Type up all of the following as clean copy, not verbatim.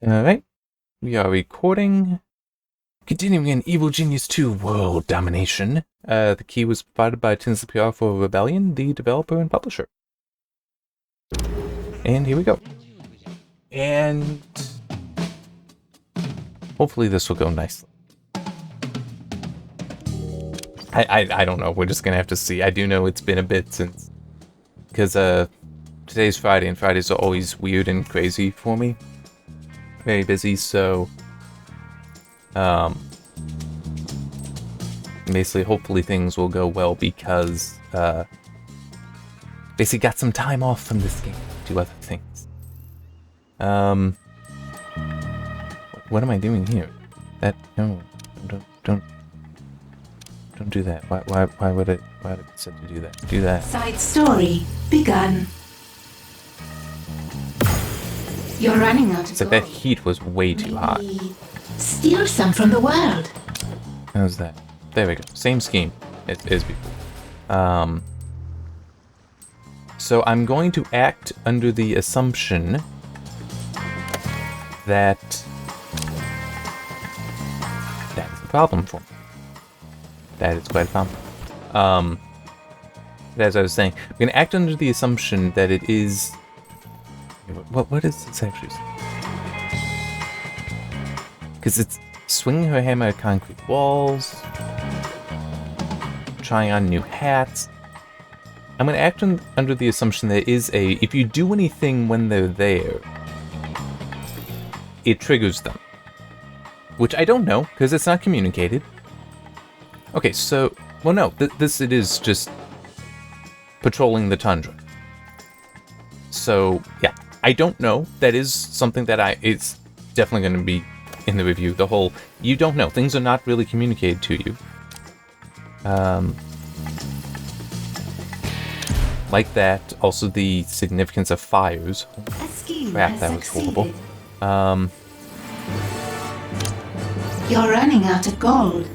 Alright, we are recording. Continuing in Evil Genius 2 World Domination. The key was provided by Tinsley PR for Rebellion, the developer and publisher. And here we go. And hopefully this will go nicely. I don't know, we're just gonna have to see. I do know it's been a bit since, because today's Friday, and Fridays are always weird and crazy for me. Very busy, so basically hopefully things will go well because basically got some time off from this game to do other things. What am I doing here? That no, don't do that. Why would it said to do that? Do that. Side story begun. You're running out of It's like that heat was way too hot. Steal some from the world. How's that? There we go. Same scheme as before. So I'm going to act under the assumption that that is a problem for me. That is quite a problem. As I was saying, I'm going to act under the assumption that it is. What is this actually? Because it's swinging her hammer at concrete walls, trying on new hats. I'm going to act under the assumption that it is if you do anything when they're there, it triggers them. Which I don't know, because it's not communicated. Okay, so, well no, it is just patrolling the tundra. So, yeah, I don't know. That is something that it's definitely going to be in the review. The whole, you don't know. Things are not really communicated to you. Like that. Also the significance of fires. Crap, that was horrible. You're running out of gold.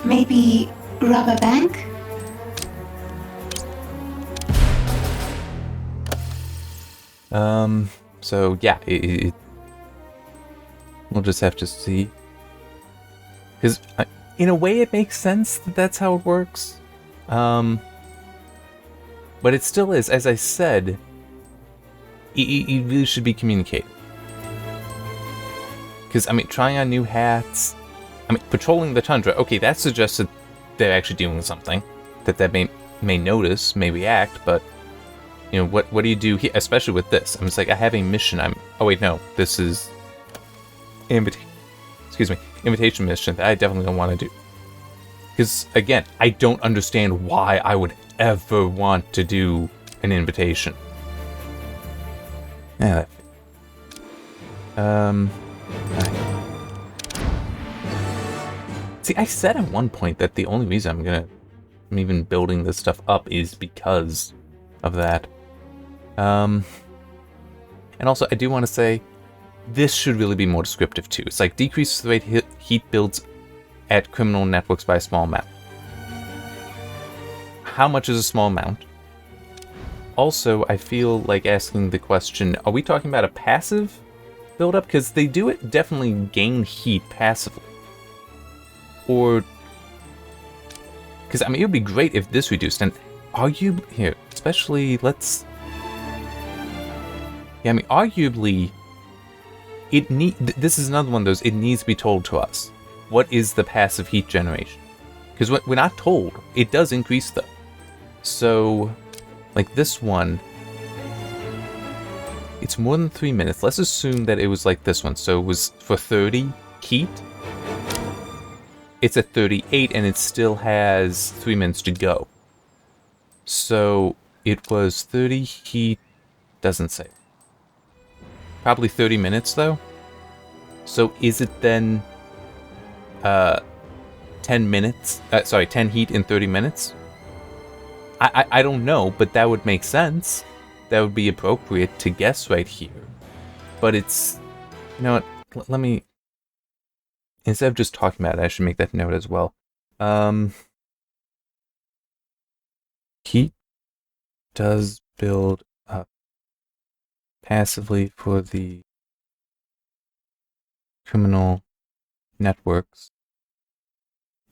Maybe rob a bank? So yeah, we'll just have to see. Because in a way it makes sense that that's how it works. But it still is, as I said, it really should be communicated. Because, I mean, trying on new hats, I mean, patrolling the tundra, okay, that suggests that they're actually doing something. That may notice, may react, but you know, what do you do here, especially with this? I'm just like, I have a mission. Oh wait, no, this is invitation mission that I definitely don't want to do. Because again, I don't understand why I would ever want to do an invitation. Yeah. See, I said at one point that the only reason I'm even building this stuff up is because of that. And also, I do want to say, this should really be more descriptive too. It's like, decreases the rate heat builds at criminal networks by a small amount. How much is a small amount? Also, I feel like asking the question, are we talking about a passive buildup? Because they do it definitely gain heat passively. Or, because I mean, it would be great if this reduced, and arguably, here, especially, yeah, I mean, arguably, this is another one of those, it needs to be told to us. What is the passive heat generation? Because we're not told. It does increase, though. So, like this one, it's more than 3 minutes. Let's assume that it was like this one. So it was for 30 heat. It's at 38, and it still has 3 minutes to go. So it was 30 heat, doesn't say. Probably 30 minutes, though. So is it then 10 minutes? 10 heat in 30 minutes? I don't know, but that would make sense. That would be appropriate to guess right here. But it's, you know what, let me, instead of just talking about it, I should make that note as well. Heat does build up passively for the criminal networks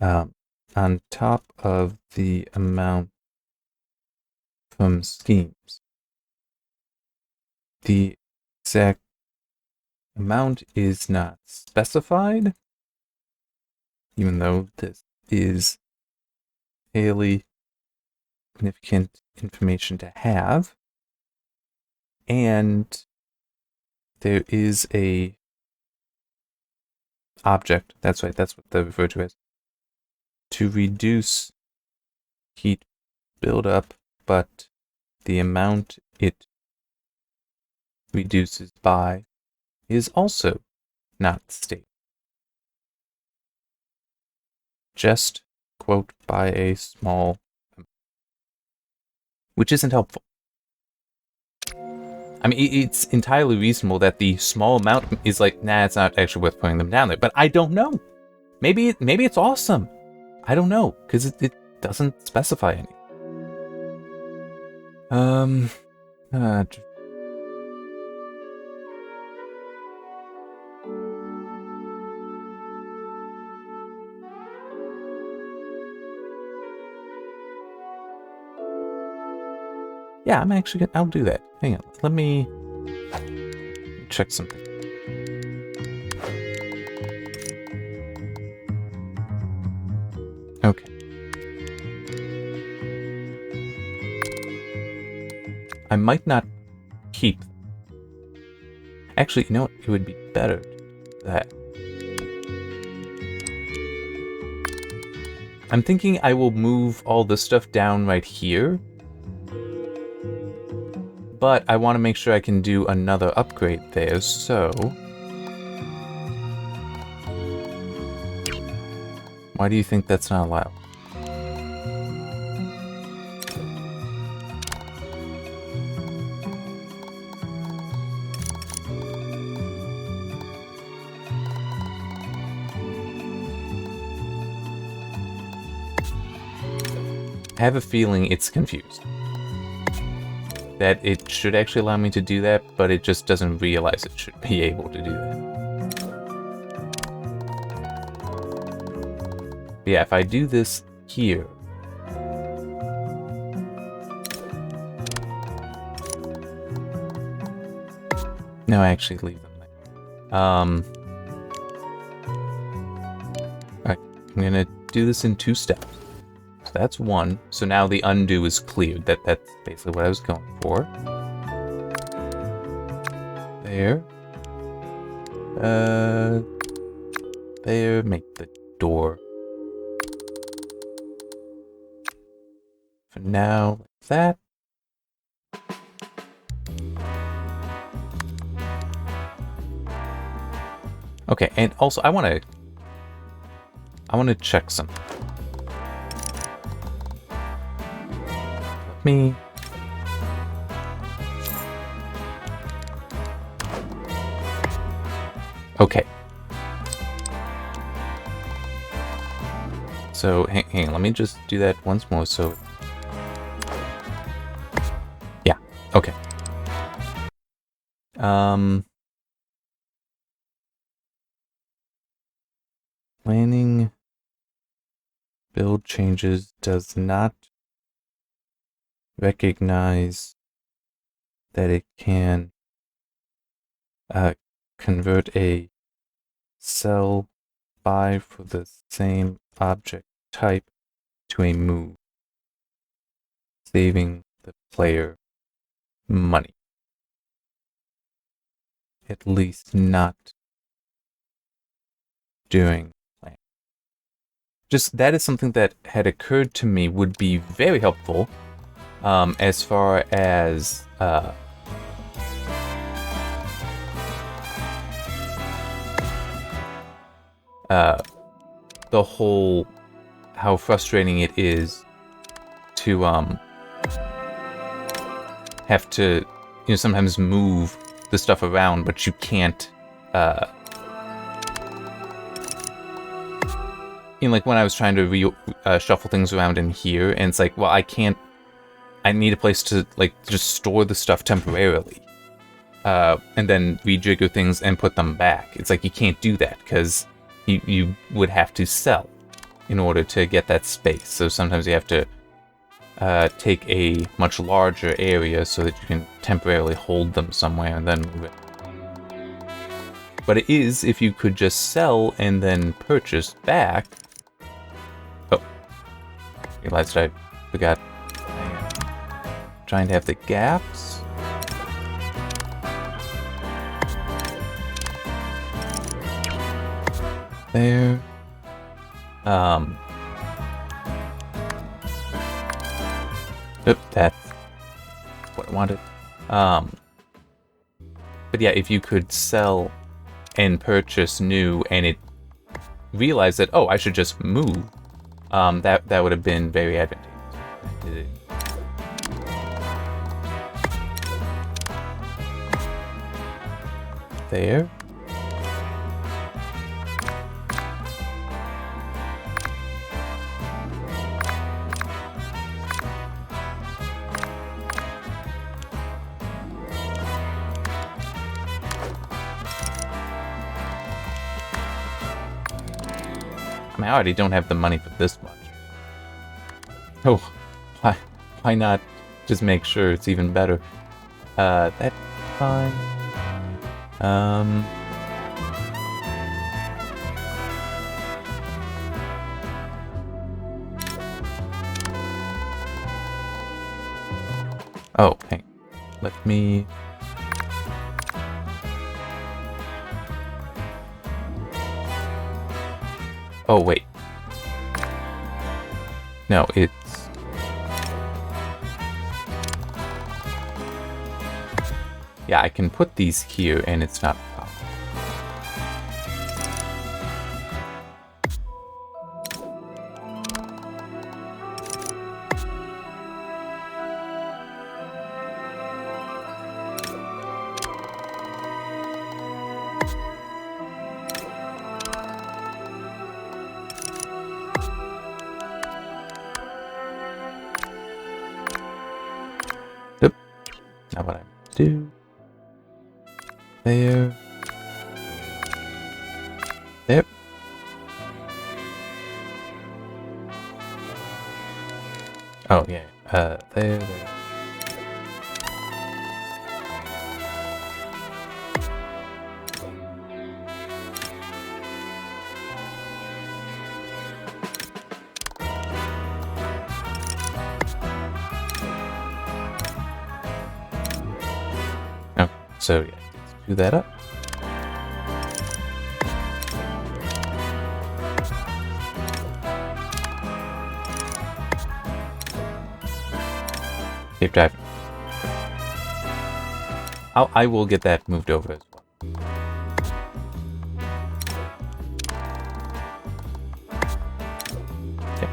on top of the amount from schemes. The exact amount is not specified, even though this is fairly significant information to have. And there is a object, that's right, that's what they refer to as, to reduce heat buildup, but the amount it reduces by is also not stated. Just, quote, by a small amount, which isn't helpful. I mean, it's entirely reasonable that the small amount is like, nah, it's not actually worth putting them down there. But I don't know. Maybe it's awesome. I don't know, because it doesn't specify anything. Yeah, I'm actually gonna, I'll do that. Hang on, let me check something. Okay. I might not keep. Actually, you know what? It would be better to do that. I'm thinking I will move all this stuff down right here. But I want to make sure I can do another upgrade there, so... Why do you think that's not allowed? I have a feeling it's confused. That it should actually allow me to do that, but it just doesn't realize it should be able to do that. But yeah, if I do this here... No, I actually leave them there. Alright, I'm gonna do this in 2 steps. So that's 1. So now the undo is cleared. That's basically what I was going for. There. There. Make the door. For now, like that. Okay, and also I want to check something. Let me... Okay. So, hang on, let me just do that once more, so... Yeah, okay. Planning build changes does not recognize that it can convert a cell by for the same object type to a move, saving the player money. At least not during plan. Just that is something that had occurred to me would be very helpful as far as the whole how frustrating it is to have to sometimes move the stuff around, but you can't like when I was trying to shuffle things around in here, and it's like, well, I need a place to like just store the stuff temporarily, and then rejigger things and put them back. It's like you can't do that because you would have to sell in order to get that space. So sometimes you have to take a much larger area so that you can temporarily hold them somewhere and then move it. But it is if you could just sell and then purchase back. Oh, realized I forgot. I am trying to have the gaps. There. Oop, that's what I wanted. But yeah, if you could sell and purchase new, and it realized that, oh, I should just move, that would have been very advantageous. There. I mean, I already don't have the money for this much. Oh, why not just make sure it's even better? That's fine. Oh, hang on. Let me... Oh, wait. No, it's... Yeah, I can put these here and it's not a problem. Now what I do there, there. Oh yeah, there. So yeah, let's do that up. Keep driving. I will get that moved over as well. Okay.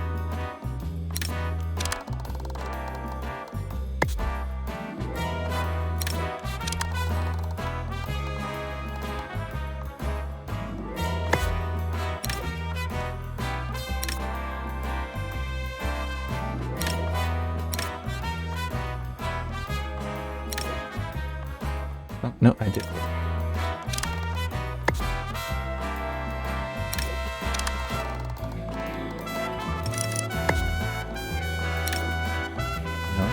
Oh, no, I did. No.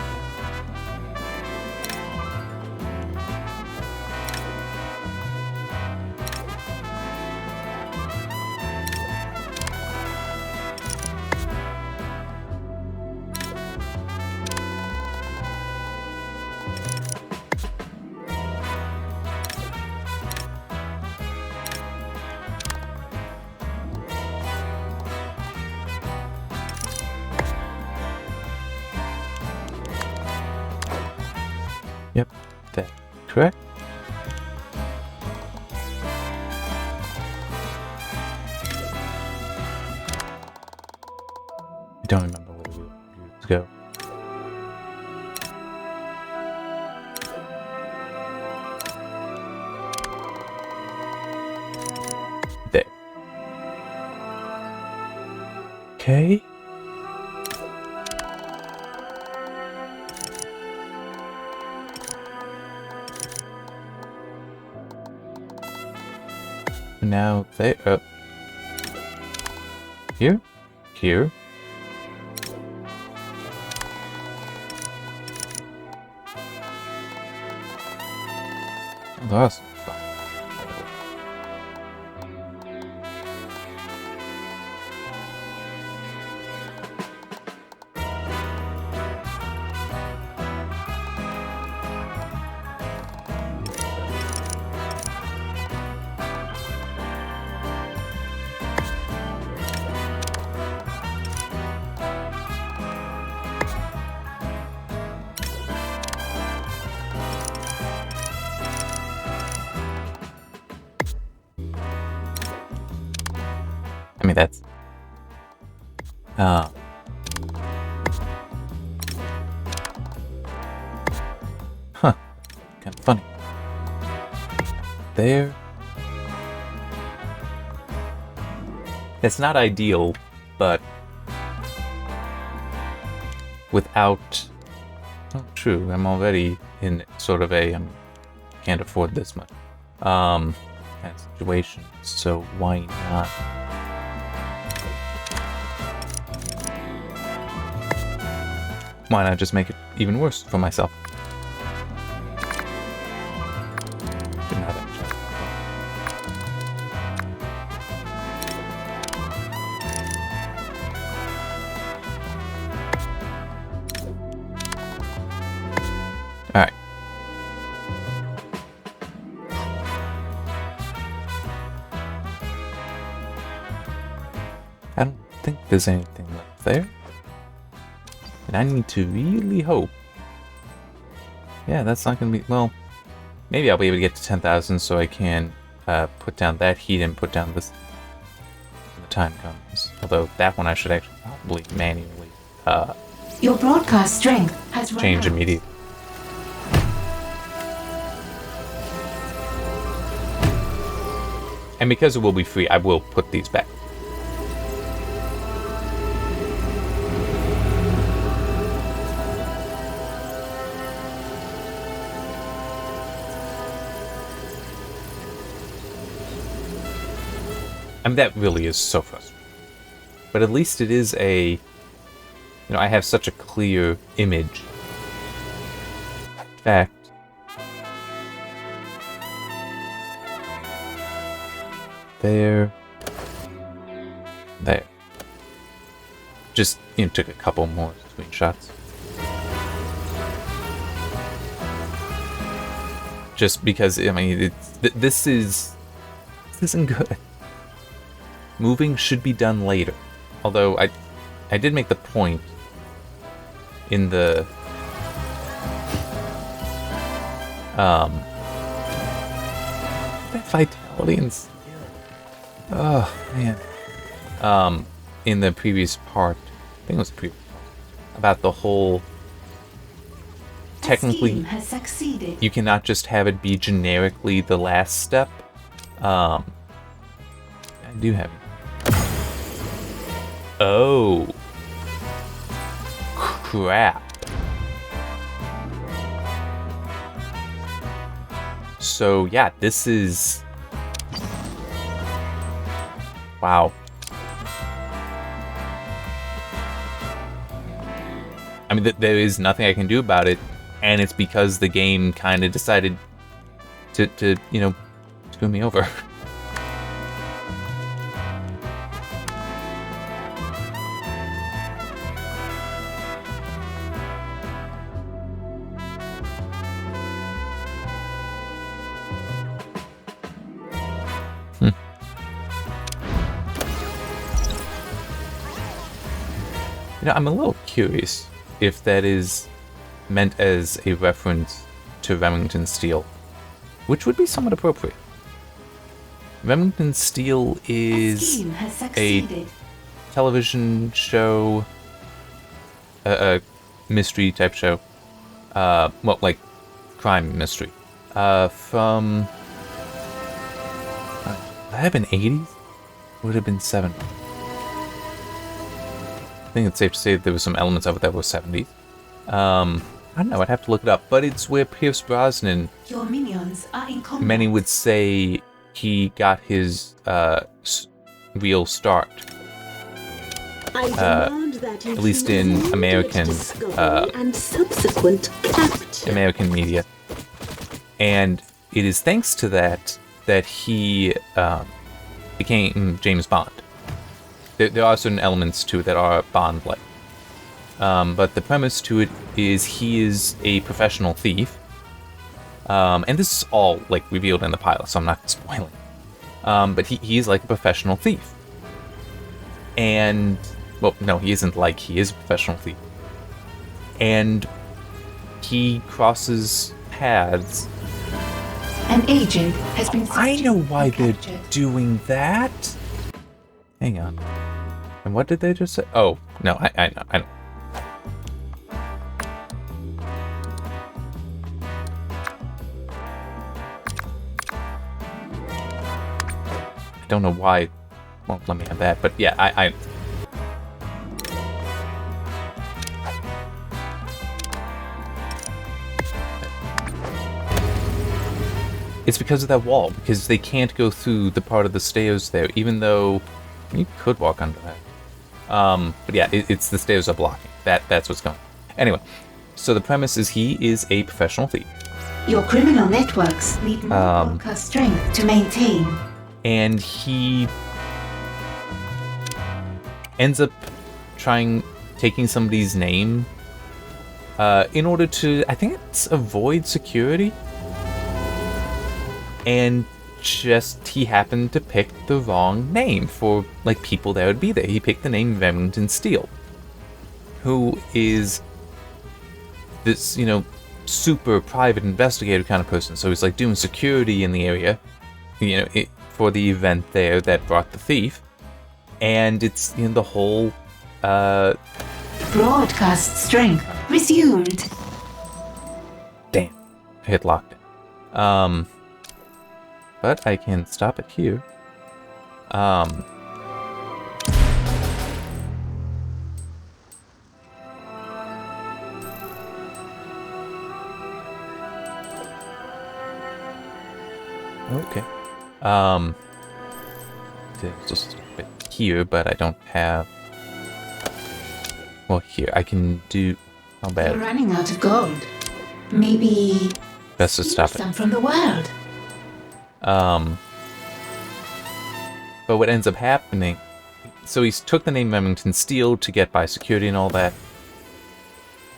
Yep, that's correct. I don't remember where we used to go. There. Okay. Now there. Here? Here? Oh, that's fine. I mean, that's... Huh. Kind of funny. There. It's not ideal, but... without... Oh, true, I'm already in sort of a... can't afford this much. Kind of situation, so why not? Why not just make it even worse for myself? Didn't have that chance. Alright. I don't think there's anything left there. And I need to really hope. Yeah, that's not going to be... Well, maybe I'll be able to get to 10,000 so I can put down that heat and put down this when the time comes. Although that one I should actually probably manually Your broadcast strength has run change out. immediately. And because it will be free, I will put these back. I mean, that really is so frustrating. But at least it is a... You know, I have such a clear image. In fact... There... There. Just, you know, took a couple more screenshots. Just because, I mean, it's, this isn't good. Moving should be done later. Although I did make the point in the that vitality and skill. Oh man. In the previous part, I think it was the previous part, about the whole technically has succeeded. you cannot just have it be generically the last step. I do have it. Oh. Crap. So, yeah, this is... Wow. I mean, there is nothing I can do about it, and it's because the game kind of decided to, you know, screw me over. You know, I'm a little curious if that is meant as a reference to Remington Steele, which would be somewhat appropriate. Remington Steele is a television show, a mystery type show, well, like crime mystery, from, would that have been 80s? Would it have been 70s? I think it's safe to say that there were some elements of it that were 70s. I don't know, I'd have to look it up, but it's where Pierce Brosnan, Your minions are in combat. many would say, he got his real start. At least in American and subsequent capture. American media. And it is thanks to that he became James Bond. There are certain elements to it that are Bond-like. But the premise to it is he is a professional thief. And this is all like revealed in the pilot, so I'm not spoiling. But he's like a professional thief. And, well, no, he isn't like, he is a professional thief. And he crosses paths. An agent has been I know why they're captured. doing that. Hang on. And what did they just say? Oh, no, I know. I don't know why it won't let me have that, but yeah, I It's because of that wall, because they can't go through the part of the stairs there, even though you could walk under that. But yeah, it's the stairs are blocking. That's what's going on. Anyway, so the premise is he is a professional thief. Your criminal networks need more broadcast strength to maintain. And he ends up taking somebody's name in order to, I think it's avoid security. And he happened to pick the wrong name for like people that would be there. He picked the name Remington Steele, who is this, super private investigator kind of person. So he's like doing security in the area, for the event there that brought the thief. And it's the whole Broadcast strength resumed. damn, I hit lockdown. But I can stop it here. Okay. There's just a bit here, but I don't have. Well, here I can do. How You're bad? running out of gold. Maybe Best to steal stop it. some from the world. But what ends up happening, so he took the name Remington Steele to get by security and all that,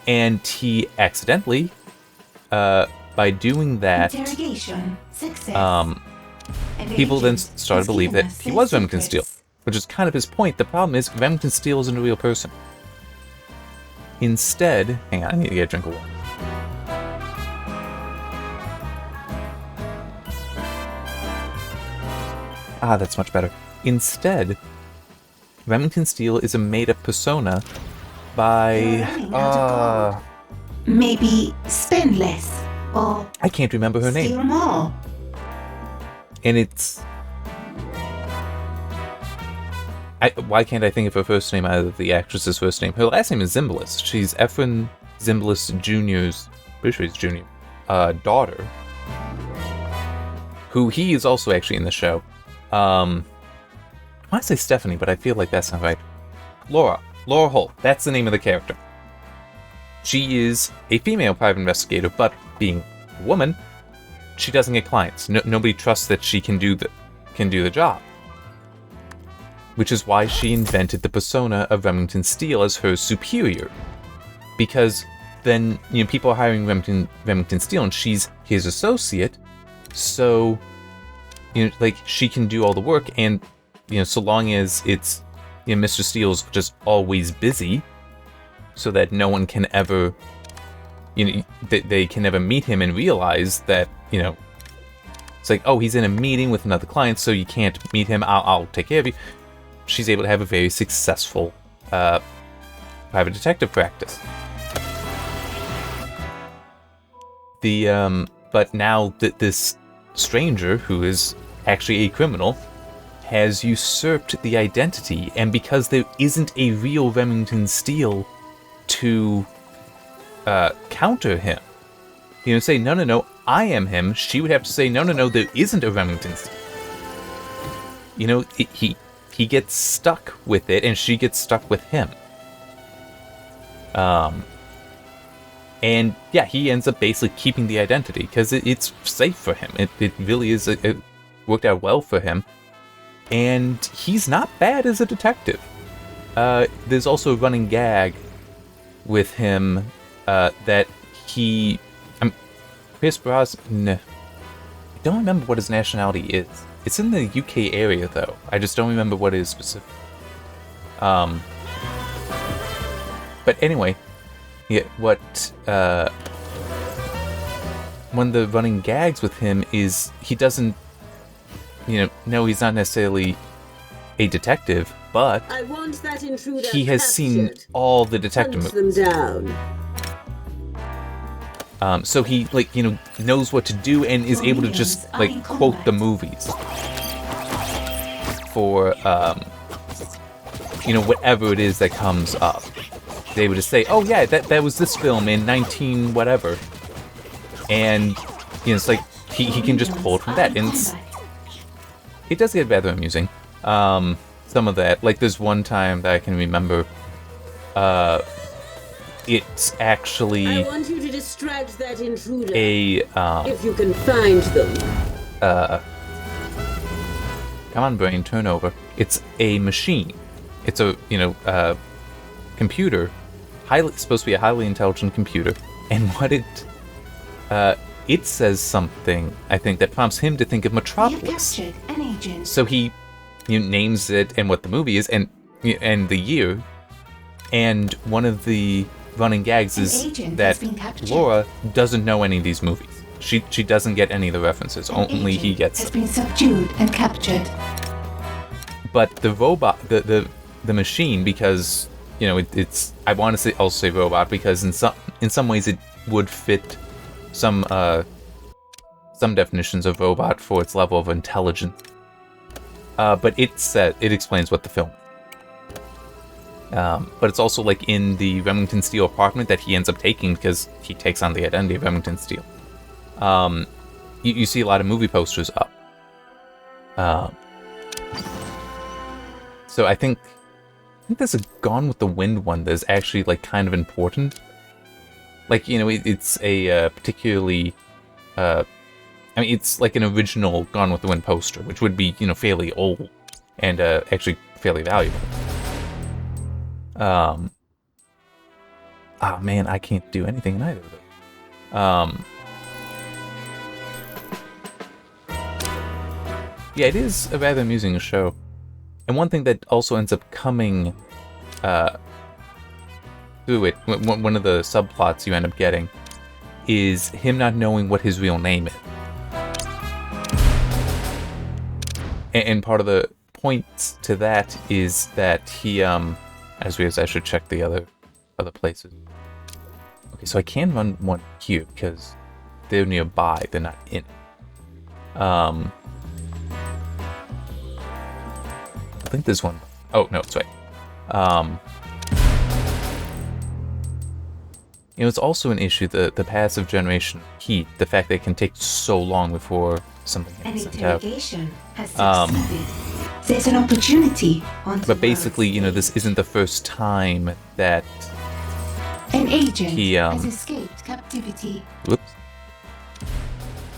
and he accidentally, by doing that, Interrogation success. An people then agent started has to believe given that us he their was Remington Steele, secrets. which is kind of his point. The problem is Remington Steele isn't a real person. Instead, hang on, I need to get a drink of water. Ah, that's much better. Instead, Remington Steele is a made-up persona by... You're running out of gold. Maybe spend less, or I can't remember her name. steal more. And it's... why can't I think of her first name out of the actress's first name? Her last name is Zimbalist. She's Efren Zimbalist Jr.'s... pretty sure he's Jr. Daughter. Who he is also actually in the show. I want to say Stephanie, but I feel like that's not right. Laura Holt. That's the name of the character. She is a female private investigator, but being a woman, she doesn't get clients. Nobody trusts that she can do the job. Which is why she invented the persona of Remington Steele as her superior. Because then, people are hiring Remington Steele, and she's his associate, so she can do all the work, and so long as it's Mr. Steele's just always busy, so that no one can ever they can never meet him and realize that it's like, oh, he's in a meeting with another client, so you can't meet him. I'll take care of you. She's able to have a very successful private detective practice. But now that this stranger, who is actually a criminal, has usurped the identity, and because there isn't a real Remington Steele to counter him, say, no, I am him, she would have to say, no, there isn't a Remington Steele. you know, he gets stuck with it, and she gets stuck with him. And yeah, he ends up basically keeping the identity because it's safe for him. It really is. It worked out well for him, and he's not bad as a detective. There's also a running gag with him that he, Pierce Brosnan. I don't remember what his nationality is. It's in the UK area though. I just don't remember what it is specific. But anyway. Yeah, one of the running gags with him is he doesn't, no, he's not necessarily a detective, but I want that intruder he has seen all the detective movies. Them down. So he, knows what to do and is able to just, quote the movies for, whatever it is that comes up. They would just say, oh yeah, that was this film in 19 whatever. And, it's like, he can just pull it from that. And it does get rather amusing. Some of that, like there's one time that I can remember, it's actually I want you to distract that intruder. If you can find them. Come on, brain, turn over. It's a machine. It's a, computer. Supposed to be a highly intelligent computer, and what it says something, I think, that prompts him to think of Metropolis. You captured an agent. So he names it and what the movie is, and the year, and one of the running gags is that Laura doesn't know any of these movies. She doesn't get any of the references. Only he gets them. Has been subdued and captured. But the robot, the machine, because it's, I want to say, I'll say robot because in some ways it would fit some definitions of robot for its level of intelligence. But it explains what the film is. But it's also like in the Remington Steele apartment that he ends up taking because he takes on the identity of Remington Steele. You see a lot of movie posters up. So I think there's a Gone with the Wind one that's actually like kind of important. Like, it's a particularly, it's like an original Gone with the Wind poster, which would be, fairly old and actually fairly valuable. Oh man, I can't do anything in either of those. Yeah, it is a rather amusing show. And one thing that also ends up coming through it, one of the subplots you end up getting, is him not knowing what his real name is. And part of the points to that is that he, as I should check the other places. Okay, so I can run one here because they're nearby, they're not in it. I think there's one. Oh, no, it's right. It's also an issue, the passive generation heat, the fact that it can take so long before something gets sent out. Has succeeded. There's an opportunity on the But basically, this isn't the first time that an agent he has escaped captivity. Whoops.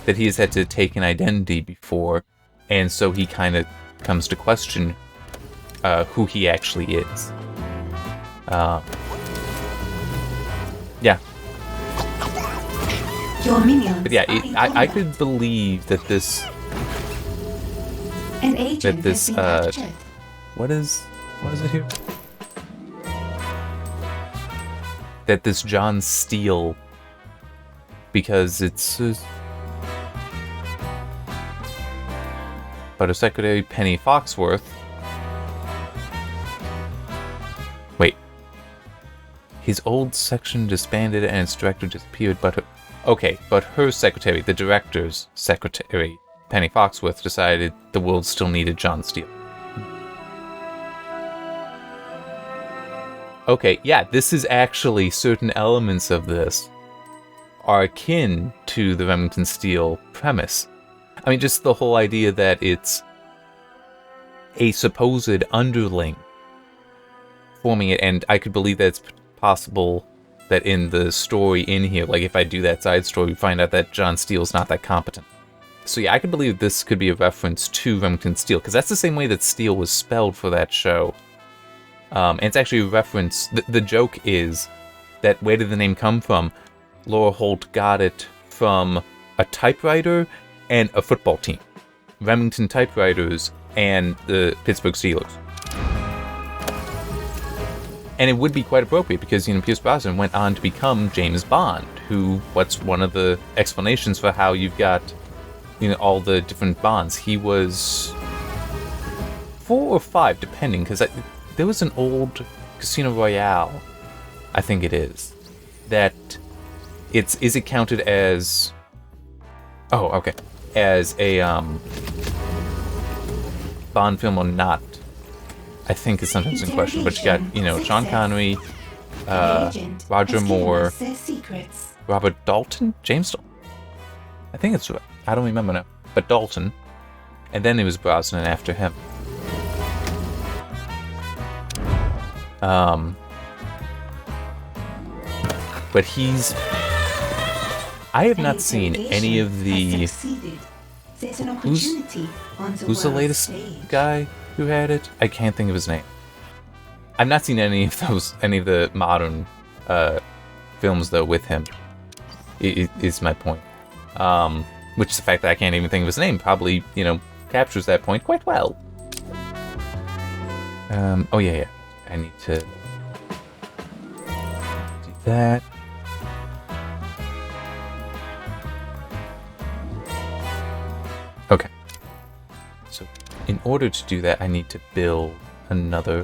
That he has had to take an identity before, and so he kind of comes to question who he actually is. Yeah. Your minions. But yeah, I could believe that this. An agent That this. has been captured. What is it here? That this John Steele, because it's. But a Secretary Penny Foxworth. Wait. His old section disbanded and its director disappeared, but her secretary, the director's secretary, Penny Foxworth, decided the world still needed John Steele. Okay, yeah, this is actually, certain elements of this are akin to the Remington Steele premise. I mean, just the whole idea that it's a supposed underling forming it, and I could believe that it's possible that in the story in here, like if I do that side story, we find out that John Steele's not that competent. So yeah, I could believe this could be a reference to Remington Steele, because that's the same way that Steele was spelled for that show. And it's actually a reference. The joke is that where did the name come from? Laura Holt got it from a typewriter and a football team. Remington Typewriters and the Pittsburgh Steelers. And it would be quite appropriate because, Pierce Brosnan went on to become James Bond, what's one of the explanations for how you've got, all the different Bonds. He was 4 or 5, depending, because there was an old Casino Royale, I think it is, that is it counted as, oh, okay, as a Bond film or not, I think is sometimes in question. But you got, Sean Connery, Roger Moore, Robert Dalton, James Dalton. I think it's, I don't remember now, but Dalton, and then it was Brosnan after him. But I have not seen any of the. Who's the latest guy who had it? I can't think of his name. I've not seen any of the modern films though with him. Is my point. Which the fact that I can't even think of his name probably, captures that point quite well. Oh yeah. I need to do that. Okay. So, in order to do that, I need to build another.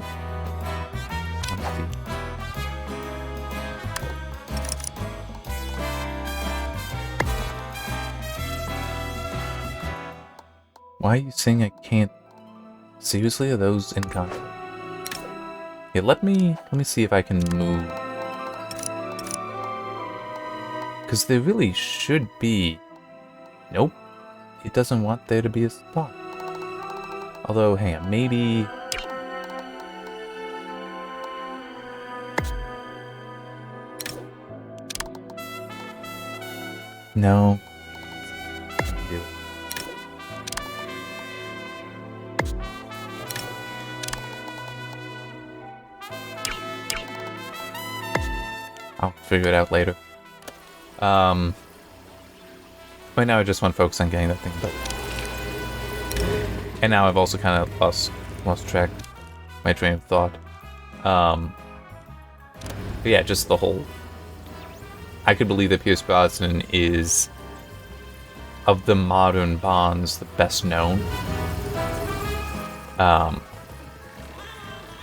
Why are you saying I can't? Seriously, are those in conflict? Yeah, let me see if I can move. Because there really should be. Nope. It doesn't want there to be a spot. Although, hang on, maybe. No. I'll figure it out later. Right now I just want to focus on getting that thing built. And now I've also kind of lost track of my train of thought. But yeah, just the whole. I could believe that Pierce Brosnan is, of the modern Bonds, the best known.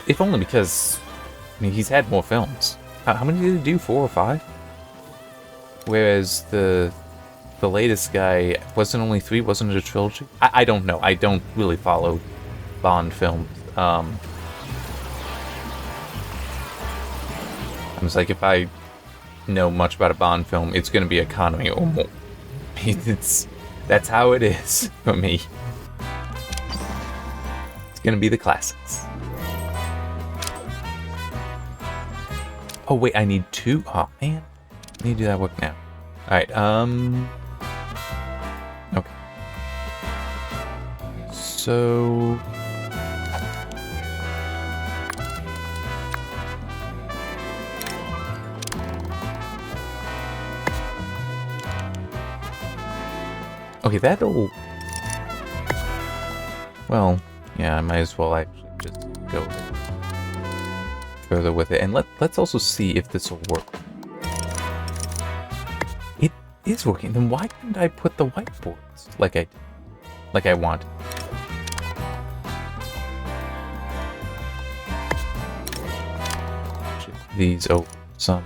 If only because, he's had more films. How many did he do? 4 or 5? Whereas the latest guy wasn't only 3. Wasn't it a trilogy? I don't know. I don't really follow Bond films. I was like, if I know much about a Bond film, it's going to be economy or more. That's how it is for me. It's going to be the classics. Oh wait, I need 2? Oh man. I need to do that work now. Alright, okay. So okay, that'll. Well, yeah, I might as well actually just go further with it, and let's also see if this will work. It is working. Then why couldn't I put the whiteboards like I wanted? These over some.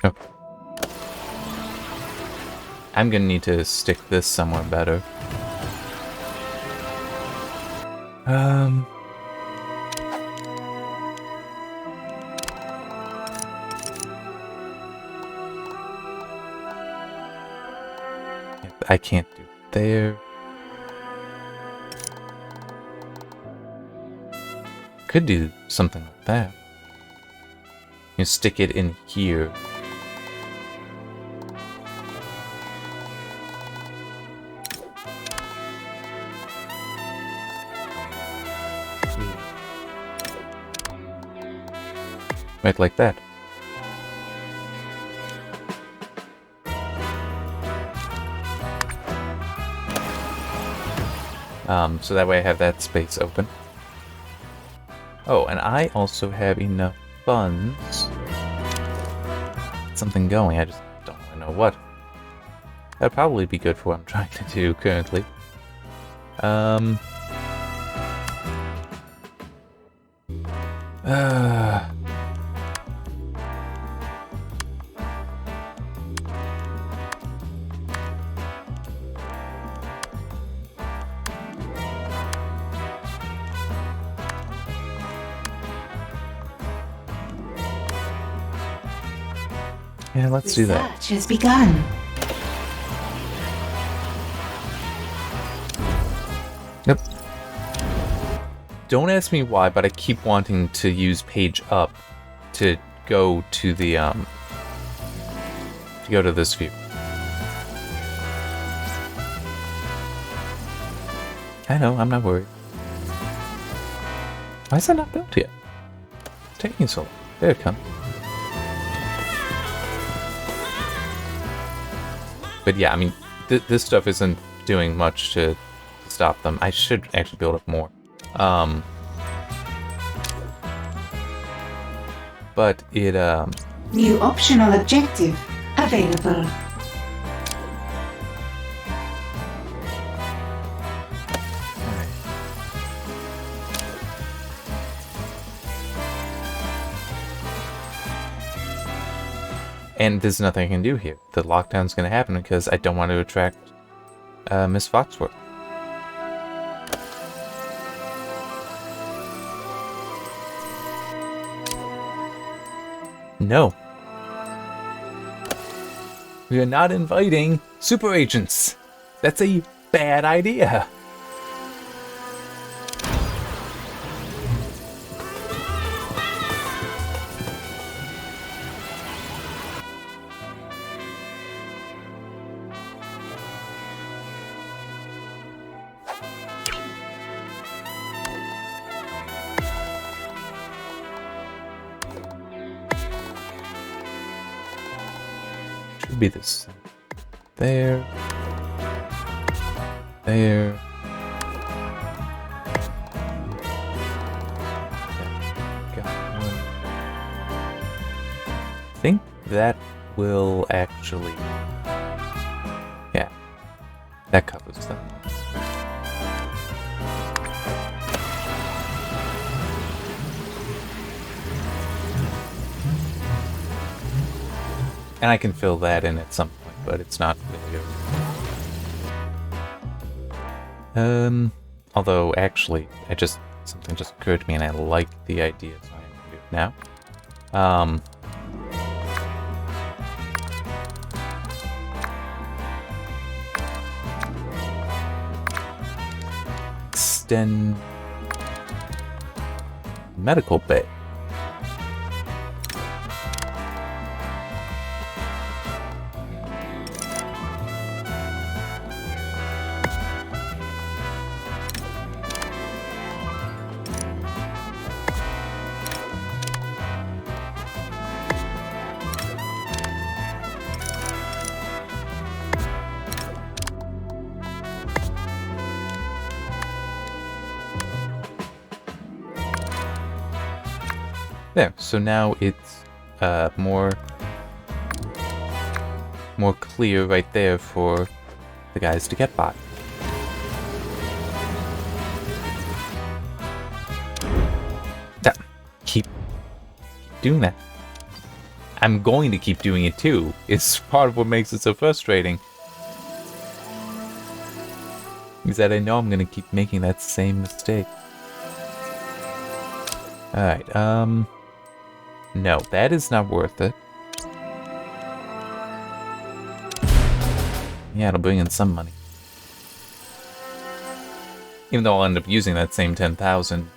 Okay. I'm gonna need to stick this somewhere better. I can't do it there. Could do something like that. You stick it in here. Right like that. So that way I have that space open. Oh, and I also have enough funds. Something going, I just don't really know what. That'd probably be good for what I'm trying to do currently. Yeah, let's do that. Research has begun. Yep. Don't ask me why, but I keep wanting to use page up to go to the this view. I know, I'm not worried. Why is that not built yet? It's taking so long. There it comes. But yeah, I mean, this stuff isn't doing much to stop them. I should actually build up more. But it, New optional objective available. and there's nothing I can do here. The lockdown's gonna happen because I don't want to attract Miss Foxworth. No. We are not inviting super agents. That's a bad idea. Should be this. There. There. Got one. I think that will actually... Yeah. That covers them. And I can fill that in at some point, but it's not really over. Although, actually, something just occurred to me and I like the idea, so I'm gonna do it now. Extend medical bay. There, so now it's more clear right there for the guys to get by. Keep doing that. I'm going to keep doing it too. It's part of what makes it so frustrating. Is that I know I'm gonna keep making that same mistake. Alright, no, that is not worth it. Yeah, it'll bring in some money. Even though I'll end up using that same 10,000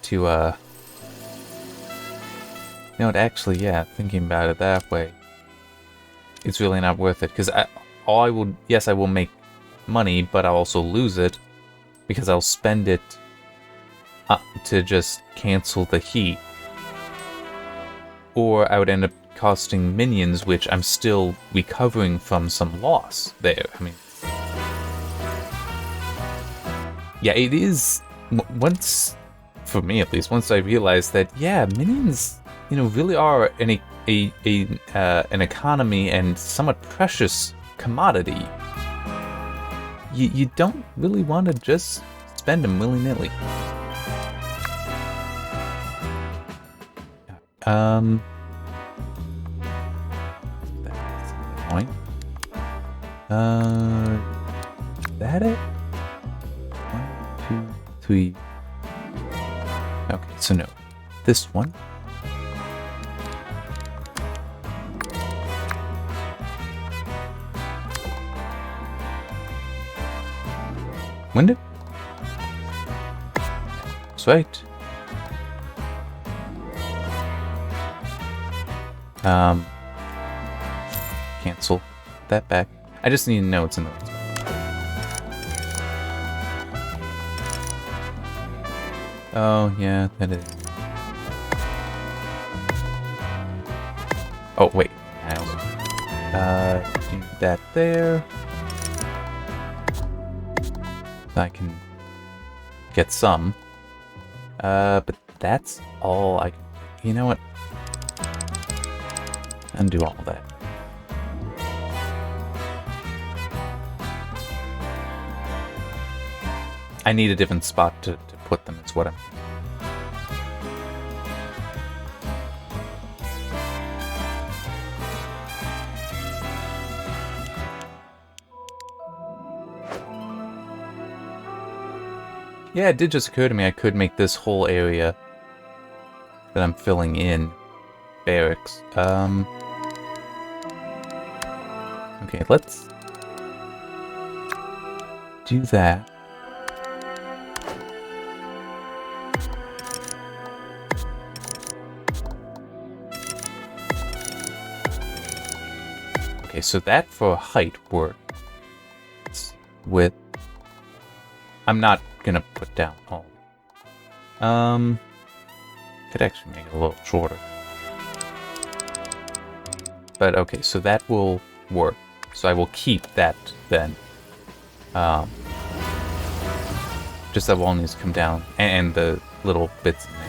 to, You know what, actually, yeah, thinking about it that way, it's really not worth it, because yes, I will make money, but I'll also lose it, because I'll spend it to just cancel the heat. Or I would end up costing minions, which I'm still recovering from some loss there. I mean, yeah, it is, once, for me at least, once I realized that, yeah, minions, you know, really are an economy and somewhat precious commodity. You don't really want to just spend them willy-nilly. That's the point. Is that it? 1, 2, 3. Okay, so no. This one. When did? That's right. Cancel that back. I just need to know it's in the right spot. Oh, yeah, that is. Oh, wait. I also do that there. I can get some. But that's all I can. You know what? Undo all that. I need a different spot to put them, is what I'm... Yeah, it did just occur to me I could make this whole area that I'm filling in barracks. Okay, let's do that. Okay, so that for height works with... I'm not gonna put down all. Could actually make it a little shorter. But okay, so that will work. So I will keep that then. Just that wall needs to come down, and the little bits in there.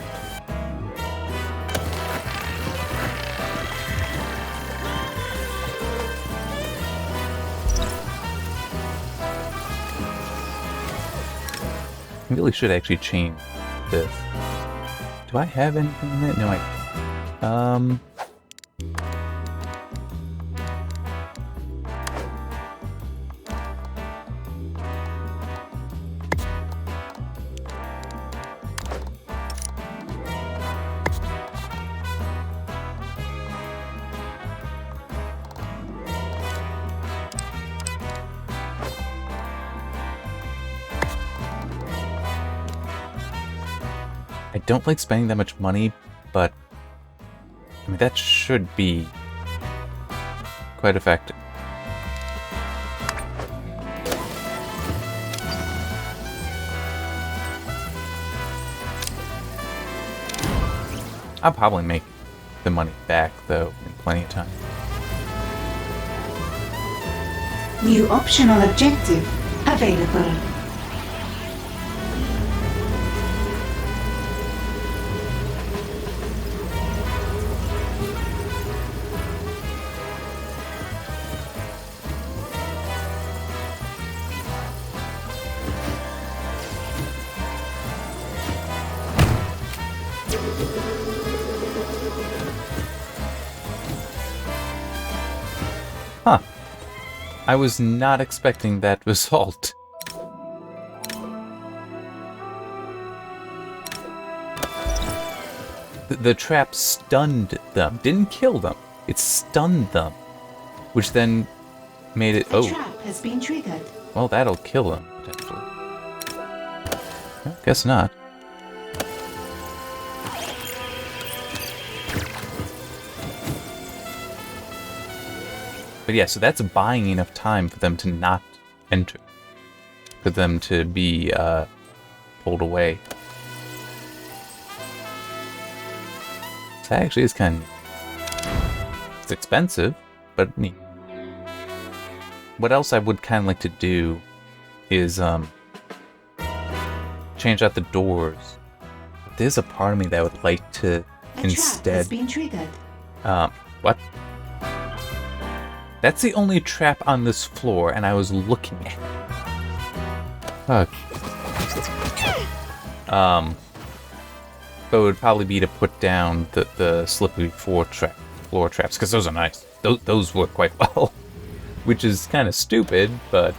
I really should actually change this. Do I have anything in it? No, I don't. I don't like spending that much money, but I mean, that should be quite effective. I'll probably make the money back, though, in plenty of time. New optional objective available. Huh. I was not expecting that result. The trap stunned them. Didn't kill them. It stunned them. Which then made it... The Oh, trap has been triggered. well, that'll kill him, potentially. Well, guess not. But yeah, so that's buying enough time for them to not enter. For them to be pulled away. That actually is kind of neat. It's expensive, but neat. What else I would kind of like to do is change out the doors. But there's a part of me that would like to A trap instead... has been triggered. What? That's the only trap on this floor, and I was looking at it. Okay. But it would probably be to put down the slippery floor traps, because those are nice. Those work quite well. Which is kind of stupid, but...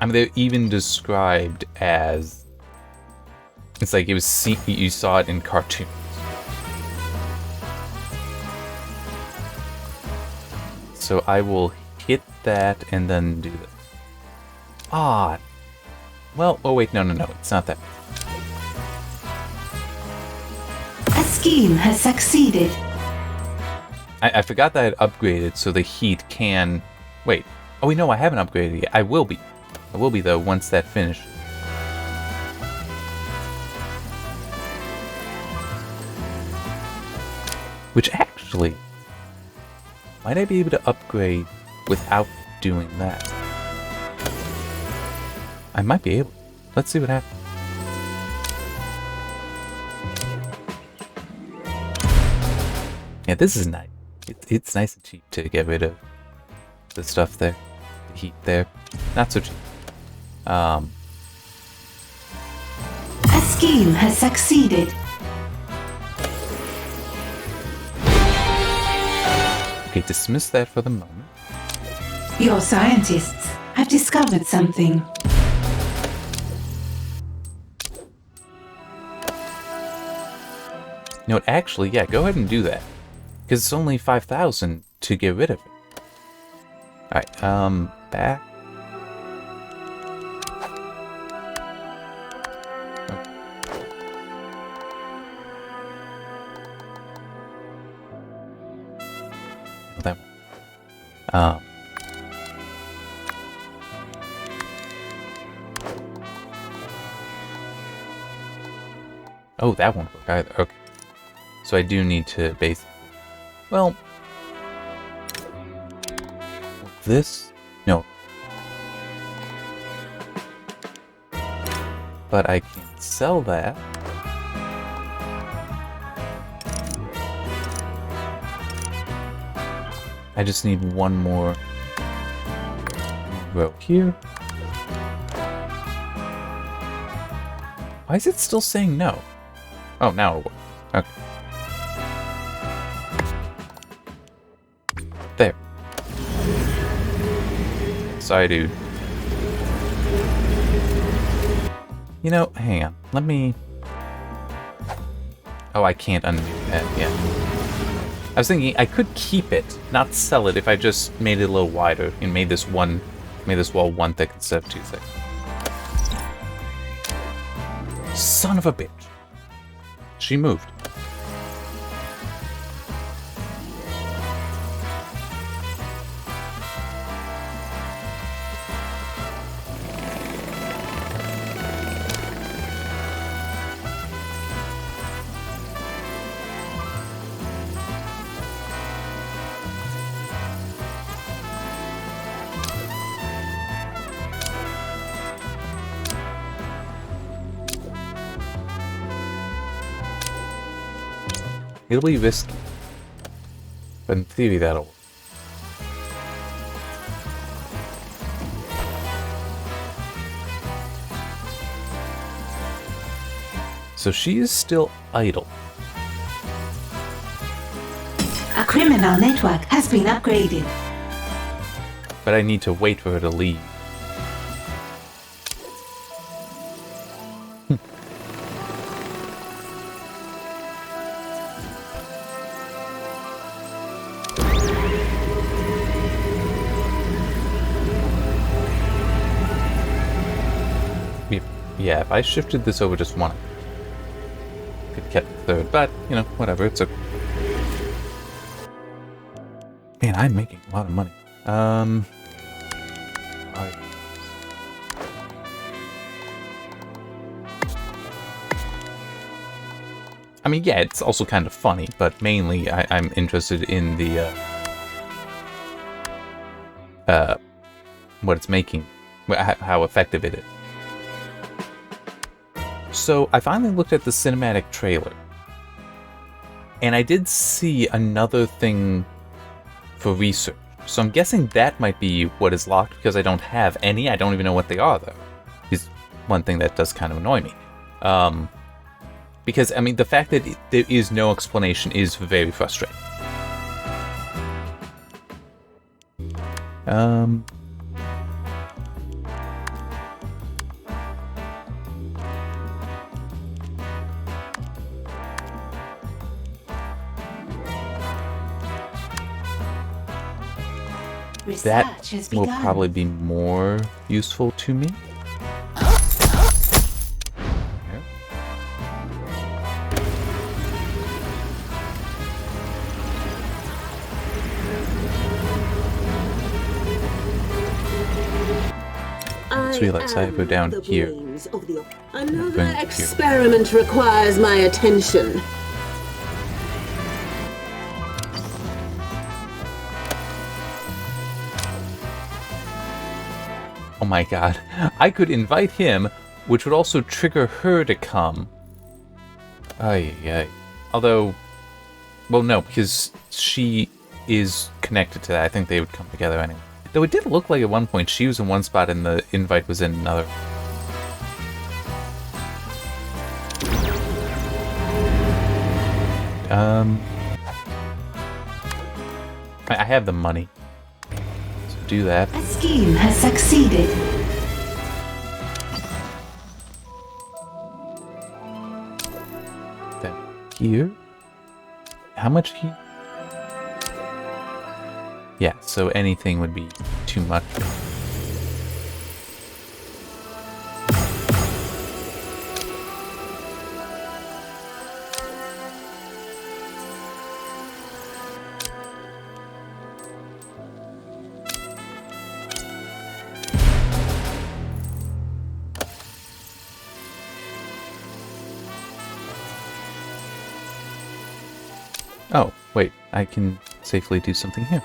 I mean, they're even described as... It's like it was you saw it in cartoons. So I will hit that and then do this. Ah. Well, oh wait, no, it's not that. A scheme has succeeded. I forgot that I had upgraded so the heat can... Wait. Oh wait, no, I haven't upgraded yet. I will be. I will be, though, once that finishes. Which actually... Might I be able to upgrade without doing that? I might be able. Let's see what happens. Yeah, this is nice. It's nice and cheap to get rid of the stuff there. The heat there. Not so cheap. A scheme has succeeded. Okay, dismiss that for the moment. Your scientists have discovered something. You know what, actually, yeah, go ahead and do that. Because it's only 5,000 to get rid of it. Alright, back. Oh. That one. Oh, that won't work either. Okay. So I do need to basically... Well... This? No. But I can sell that. I just need one more row here. Why is it still saying no? Oh, now it'll work. Okay. There. Sorry, dude. You know, hang on. Let me... Oh, I can't undo that, yeah. I was thinking I could keep it, not sell it, if I just made it a little wider and made this wall one thick instead of two thick. Son of a bitch. She moved. It'll be risky, but in theory that'll work. So she is still idle. A criminal network has been upgraded. But I need to wait for her to leave. Yeah, if I shifted this over just one, I could have kept the third, but, you know, whatever, it's okay. Man, I'm making a lot of money. Alright. I mean, yeah, it's also kind of funny, but mainly I'm interested in the, what it's making, how effective it is. So, I finally looked at the cinematic trailer, and I did see another thing for research. So I'm guessing that might be what is locked, because I don't have any. I don't even know what they are, though. Is one thing that does kind of annoy me. Because, I mean, the fact that there is no explanation is very frustrating. That Research has will begun. probably be more useful to me. Let's realize I go down here. Another Bring it here. experiment requires my attention. Oh my god. I could invite him, which would also trigger her to come. Ay, ay. Although, well, no, because she is connected to that. I think they would come together anyway. Though it did look like at one point she was in one spot and the invite was in another. I have the money. So do that. A scheme has succeeded. That here? How much here? Yeah, so anything would be too much. Oh, wait, I can safely do something here.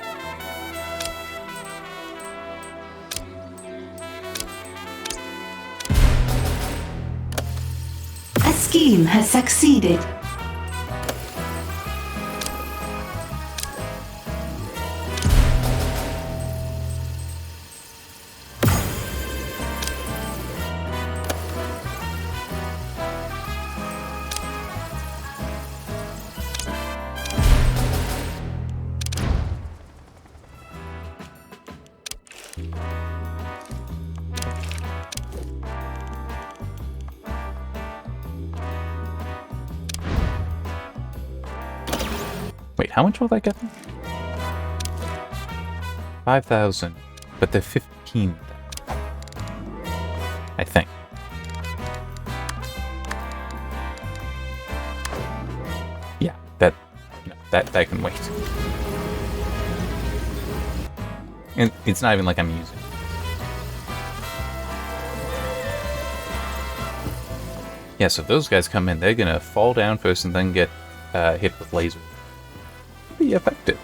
A scheme has succeeded. Wait, how much will that get me? 5,000, but they're 15. I think. Yeah, that can wait. And it's not even like I'm using it. Yeah, so if those guys come in, they're gonna fall down first and then get hit with lasers. Be effective.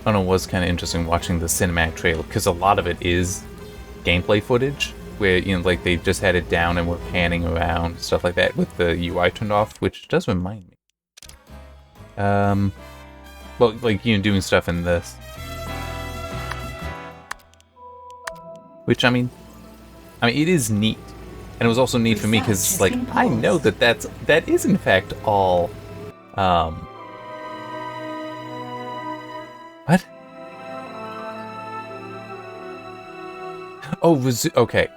I don't know, it was kind of interesting watching the cinematic trailer, because a lot of it is gameplay footage, where, you know, like, they just had it down and were panning around, stuff like that, with the UI turned off, which does remind me. Well, like, you know, doing stuff in this. Which, I mean, it is neat. And it was also neat for me, because, like, I know that is, in fact, all, what? Oh, okay.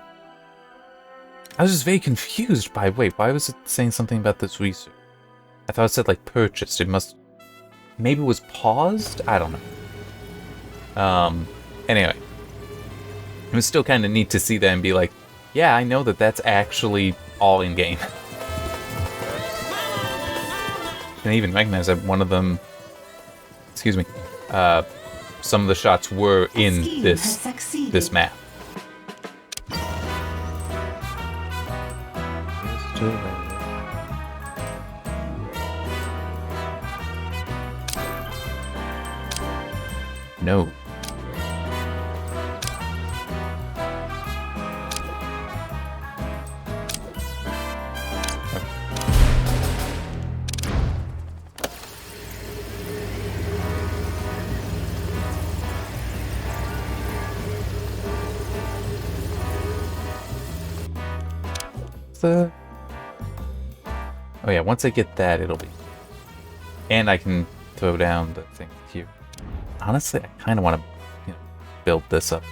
I was just very confused by, wait, why was it saying something about this research? I thought it said, like, purchased. It must... Maybe it was paused? I don't know. Anyway. It was still kind of neat to see that and be like, yeah, I know that that's actually all in-game. And I even recognize that one of them... Excuse me. Some of the shots were in this map. No. Oh yeah, once I get that, it'll be... And I can throw down the thing here. Honestly, I kind of want to, build this up.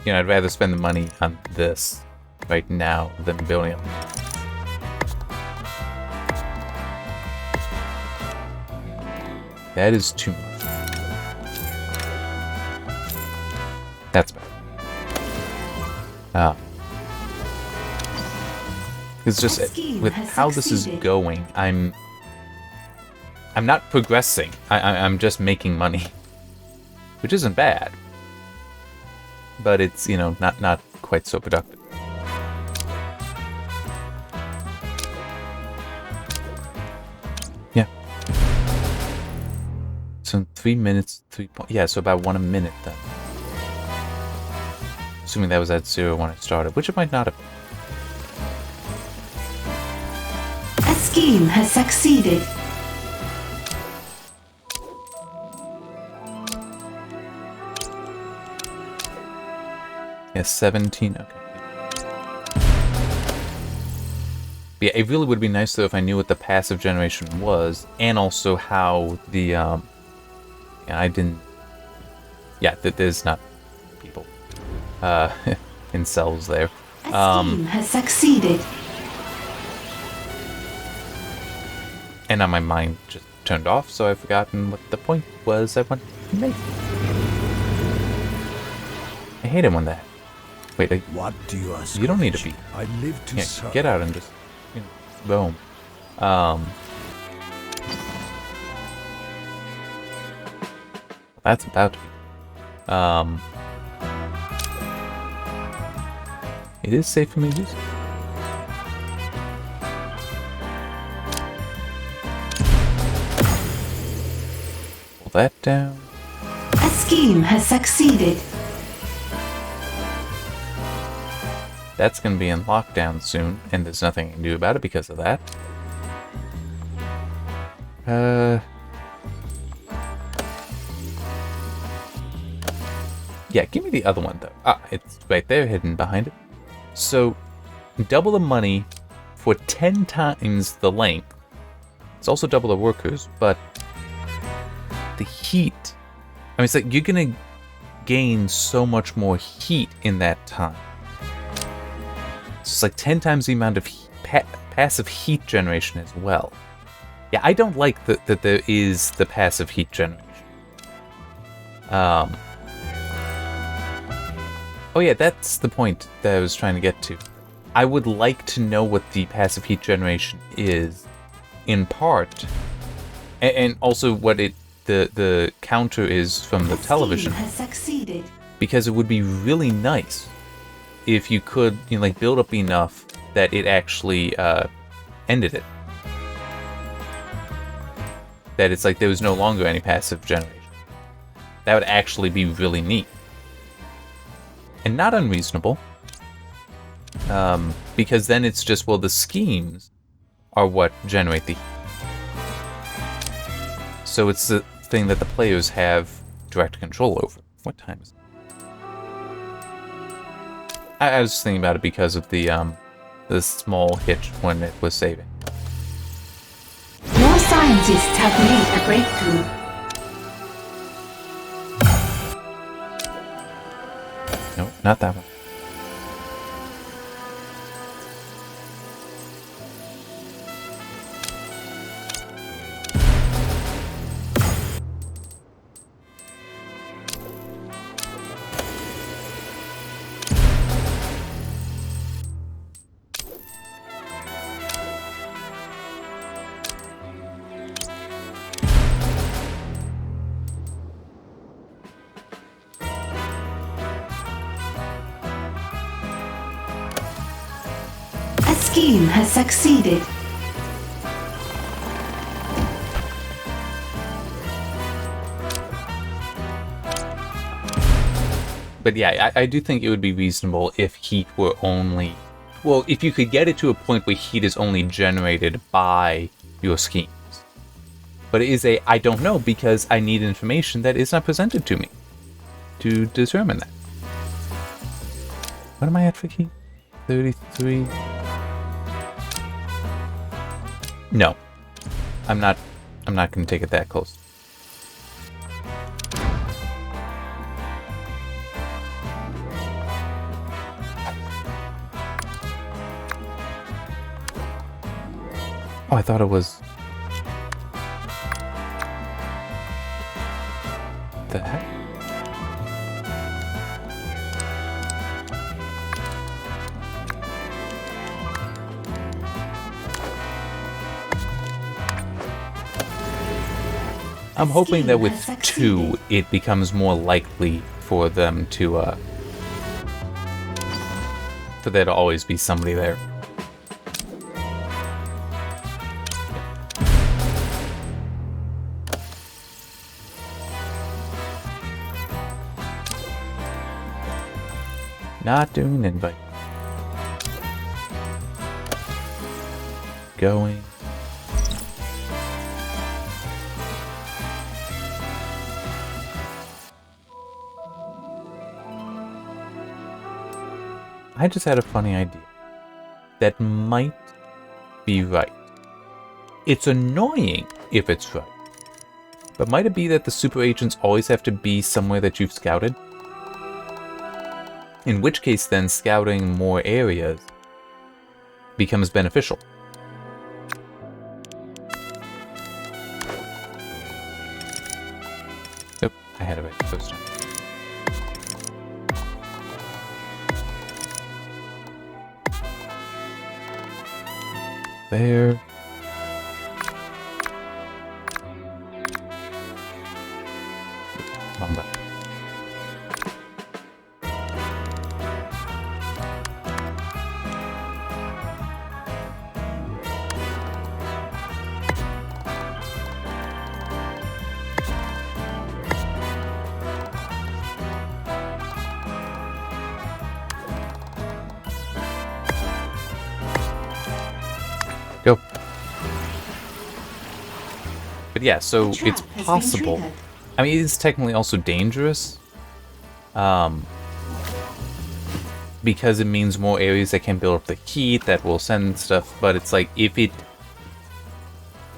I'd rather spend the money on this right now than building up. That is too much. That's better. It's just with how this is going, I'm not progressing. I'm just making money, which isn't bad, but it's not quite so productive. Yeah. So in 3 minutes, yeah. So about 1 a minute then. Assuming that was at 0 when I started, which it might not have been. A scheme has succeeded. Yeah, 17, okay. But yeah, it really would be nice though if I knew what the passive generation was, and also how the, yeah, I didn't, yeah, there's not people. In cells there. A scheme has succeeded. And now my mind just turned off, so I've forgotten what the point was I wanted to make. I hate it when that. Wait, what do you ask? You don't need to be. I live to serve. Get out and just, boom. That's about to be. It is safe for me to use. Pull that down. A scheme has succeeded. That's going to be in lockdown soon, and there's nothing I can do about it because of that. Yeah, give me the other one, though. Ah, it's right there, hidden behind it. So, double the money for 10 times the length. It's also double the workers, but the heat... I mean, it's like you're going to gain so much more heat in that time. It's like 10 times the amount of passive heat generation as well. Yeah, I don't like that there is the passive heat generation. Oh yeah, that's the point that I was trying to get to. I would like to know what the passive heat generation is, in part, and also what the counter is from the television. Has succeeded. Because it would be really nice if you could, like, build up enough that it actually ended it. That it's like there was no longer any passive generation. That would actually be really neat. And not unreasonable. Because then it's just, well, the schemes are what generate the heat. So it's the thing that the players have direct control over. What time is it? I was thinking about it because of the small hitch when it was saving. Your scientists have made a breakthrough. No, not that one. A scheme has succeeded. But yeah, I do think it would be reasonable if heat were only... Well, if you could get it to a point where heat is only generated by your schemes. But it is a, I don't know, because I need information that is not presented to me to determine that. What am I at for heat? 33... No. I'm not going to take it that close. Oh, I thought it was... The heck? I'm hoping that with 2, it becomes more likely for them to, for there to always be somebody there. Not doing an invite. Going. I just had a funny idea that might be right. It's annoying if it's right. But might it be that the super agents always have to be somewhere that you've scouted? In which case then scouting more areas becomes beneficial. Nope, I had it right the first time. There. Come back. Go. But yeah, so it's possible. I mean, it's technically also dangerous. Because it means more areas that can build up the heat that will send stuff, but it's like, if it...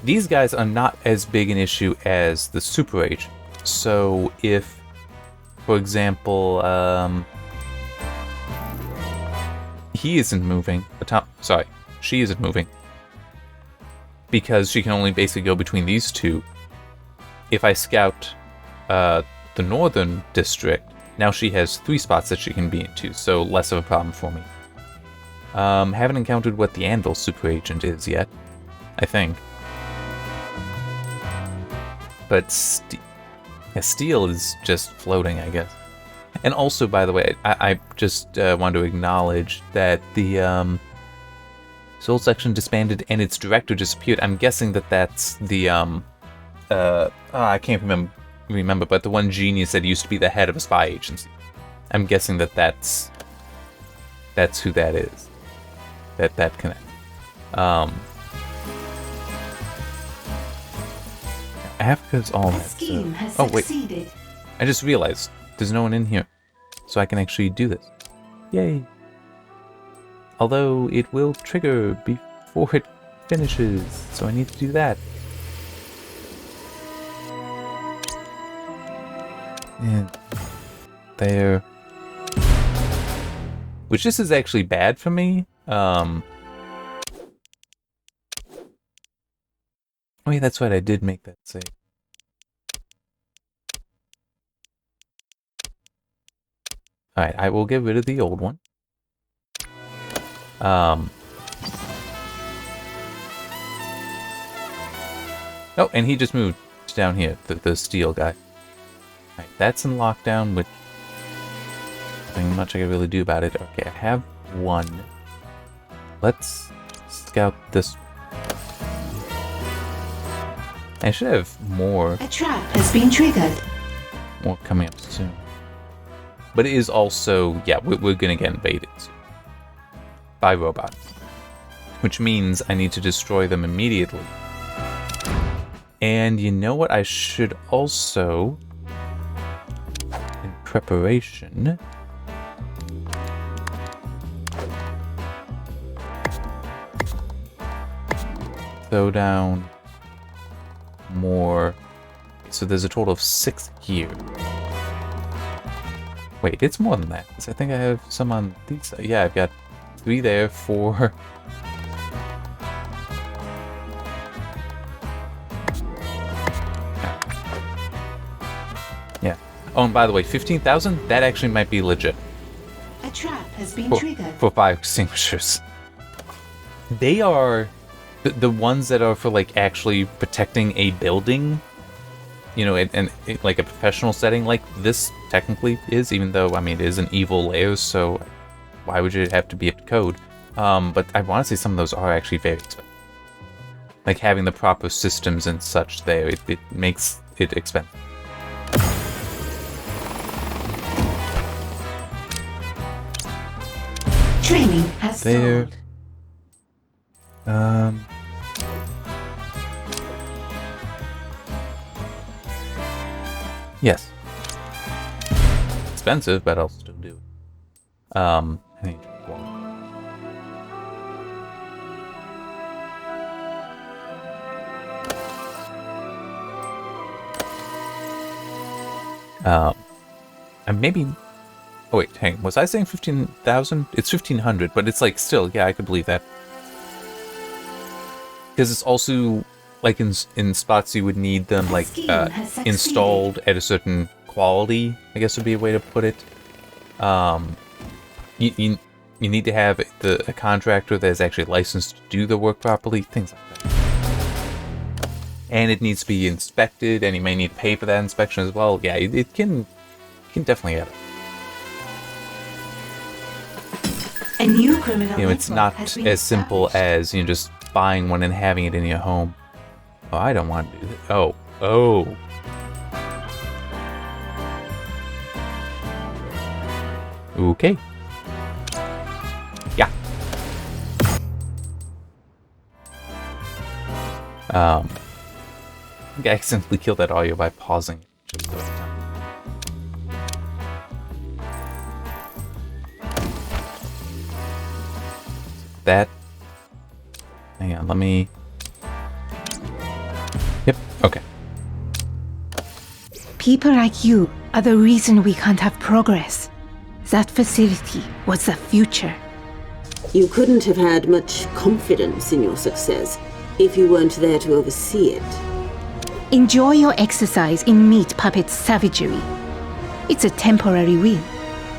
These guys are not as big an issue as the super agent. So if, for example, he isn't moving, she isn't moving, because she can only basically go between these two. If I scout the northern district, now she has 3 spots that she can be into, so less of a problem for me. Haven't encountered what the Anvil super agent is yet, I think. But Steel is just floating, I guess. And also, by the way, I just want to acknowledge that the Soul Section disbanded and its director disappeared. I'm guessing that that's the I can't remember, but the one genius that used to be the head of a spy agency. I'm guessing that that's who that is. That connect. Africa's all that. Oh wait, I just realized there's no one in here, so I can actually do this. Yay! Although it will trigger before it finishes, so I need to do that. And there. Which this is actually bad for me. Oh yeah, that's right, I did make that save. Alright, I will get rid of the old one. Oh, and he just moved down here, the steel guy. Alright, that's in lockdown, with nothing much I can really do about it. Okay, I have one. Let's scout this. I should have more. A trap has been triggered. More coming up soon. But it is also, yeah, we're gonna get invaded soon. By robots. Which means I need to destroy them immediately. And you know what? I should also, in preparation, throw down more. So there's a total of 6 here. Wait, it's more than that. I think I have some on these. Yeah, I've got 3 there, 4. Yeah. Oh, and by the way, 15,000? That actually might be legit. A trap has been triggered. For fire extinguishers. They are the ones that are for like actually protecting a building. You know, and like a professional setting like this technically is, even though, I mean, it is an evil layer, so why would you have to be up to code? But I want to say some of those are actually very expensive. Like having the proper systems and such there, it makes it expensive. Training has There. stalled. Yes. Expensive, but I'll still do it. I need one. And maybe. Oh wait, hang. Was I saying 15,000? It's 1,500, but it's like still, yeah, I could believe that. Because it's also like in spots you would need them like installed at a certain quality, I guess would be a way to put it. You need to have a contractor that is actually licensed to do the work properly, things like that. And it needs to be inspected, and you may need to pay for that inspection as well. Yeah, it can definitely add up. A new criminal You know, it's network not has been as simple established. as, you know, just buying one and having it in your home. Oh, I don't want to do that. Oh. Okay. Yeah. I think I accidentally killed that audio by pausing it just the right time. That. Hang on, let me. Yep, okay. People like you are the reason we can't have progress. That facility was the future. You couldn't have had much confidence in your success if you weren't there to oversee it. Enjoy your exercise in meat puppet savagery. It's a temporary win,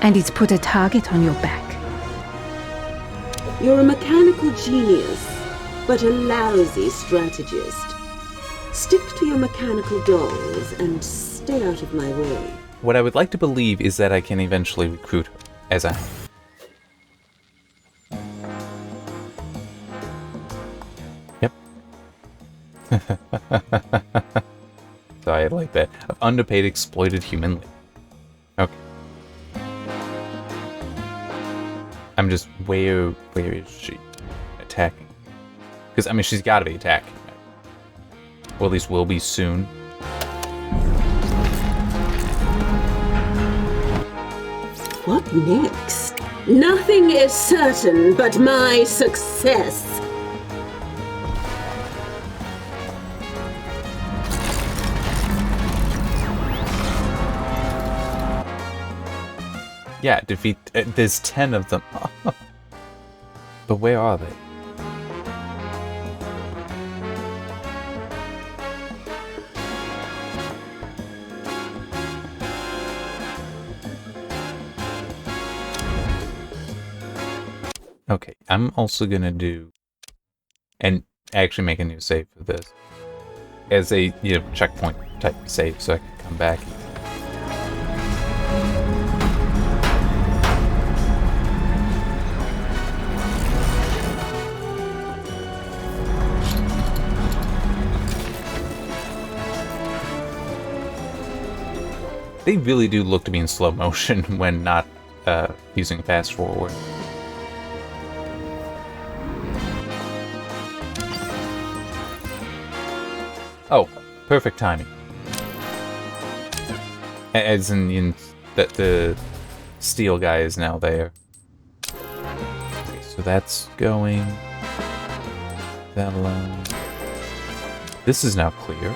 and it's put a target on your back. You're a mechanical genius, but a lousy strategist. Stick to your mechanical dolls and stay out of my way. What I would like to believe is that I can eventually recruit her as I. Yep. So I like that. Of underpaid, exploited human labor. Okay. I'm just where is she attacking? Because I mean she's got to be attacking, or at least will be soon. What next? Nothing is certain but my success. Yeah, defeat... there's 10 of them. But where are they? Okay, I'm also gonna do... and actually make a new save for this. As a, checkpoint type save, so I can come back. They really do look to be in slow motion when not using fast forward. Oh, perfect timing. As in that the steel guy is now there. Okay, so that's going. That alone. This is now clear.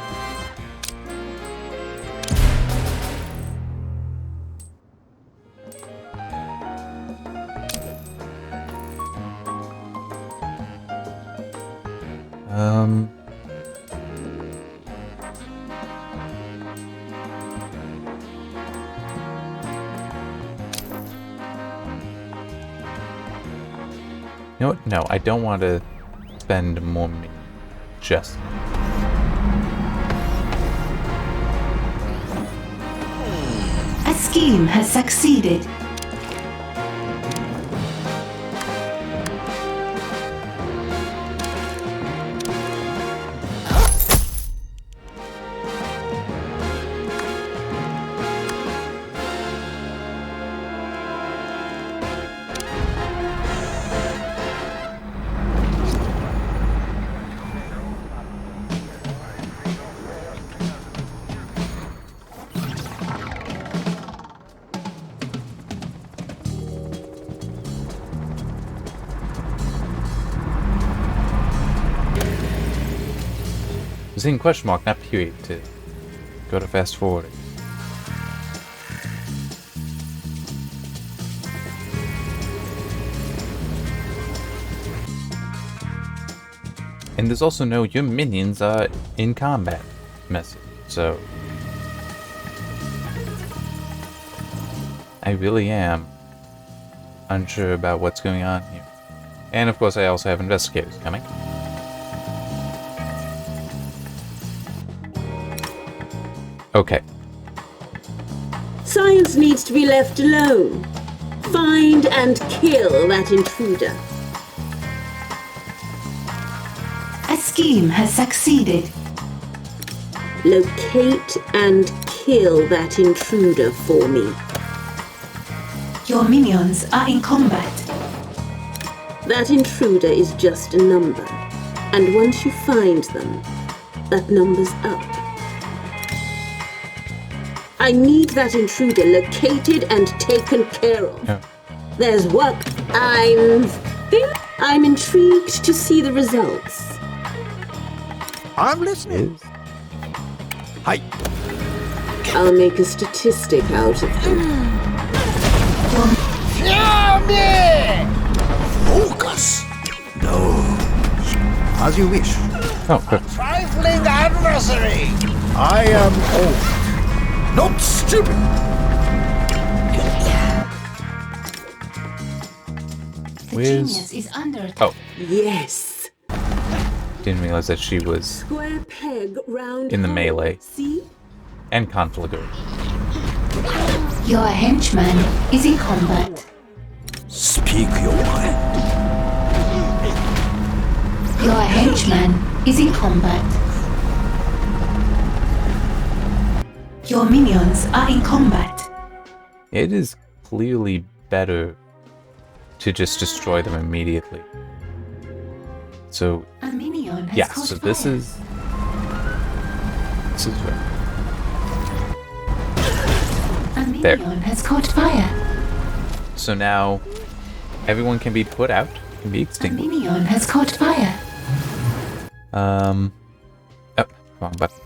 You know what? No, I don't want to spend more money. Just. A scheme has succeeded. I was in question mark, not period, to go to fast forwarding. And there's also no your minions are in combat message, so I really am unsure about what's going on here. And of course I also have investigators coming. Okay. Science needs to be left alone. Find and kill that intruder. A scheme has succeeded. Locate and kill that intruder for me. Your minions are in combat. That intruder is just a number. And once you find them, that number's up. I need that intruder located and taken care of. Yeah. There's work. I'm intrigued to see the results. I'm listening. Hi. I'll make a statistic out of them. Focus. No. As you wish. Oh, good. Trifling adversary. I am old. Not stupid. The Where's- genius is under attack. Oh, Yes. didn't realize that she was Square peg, round in the hole. melee See? and confligure. Your henchman is in combat. Speak your mind. Your henchman is in combat. Your minions are in combat. It is clearly better to just destroy them immediately. So, A minion has yeah, caught so fire. this is right. A minion There. has caught fire. So now everyone can be put out, can be A extinguished. minion has caught fire. Oh, wrong button.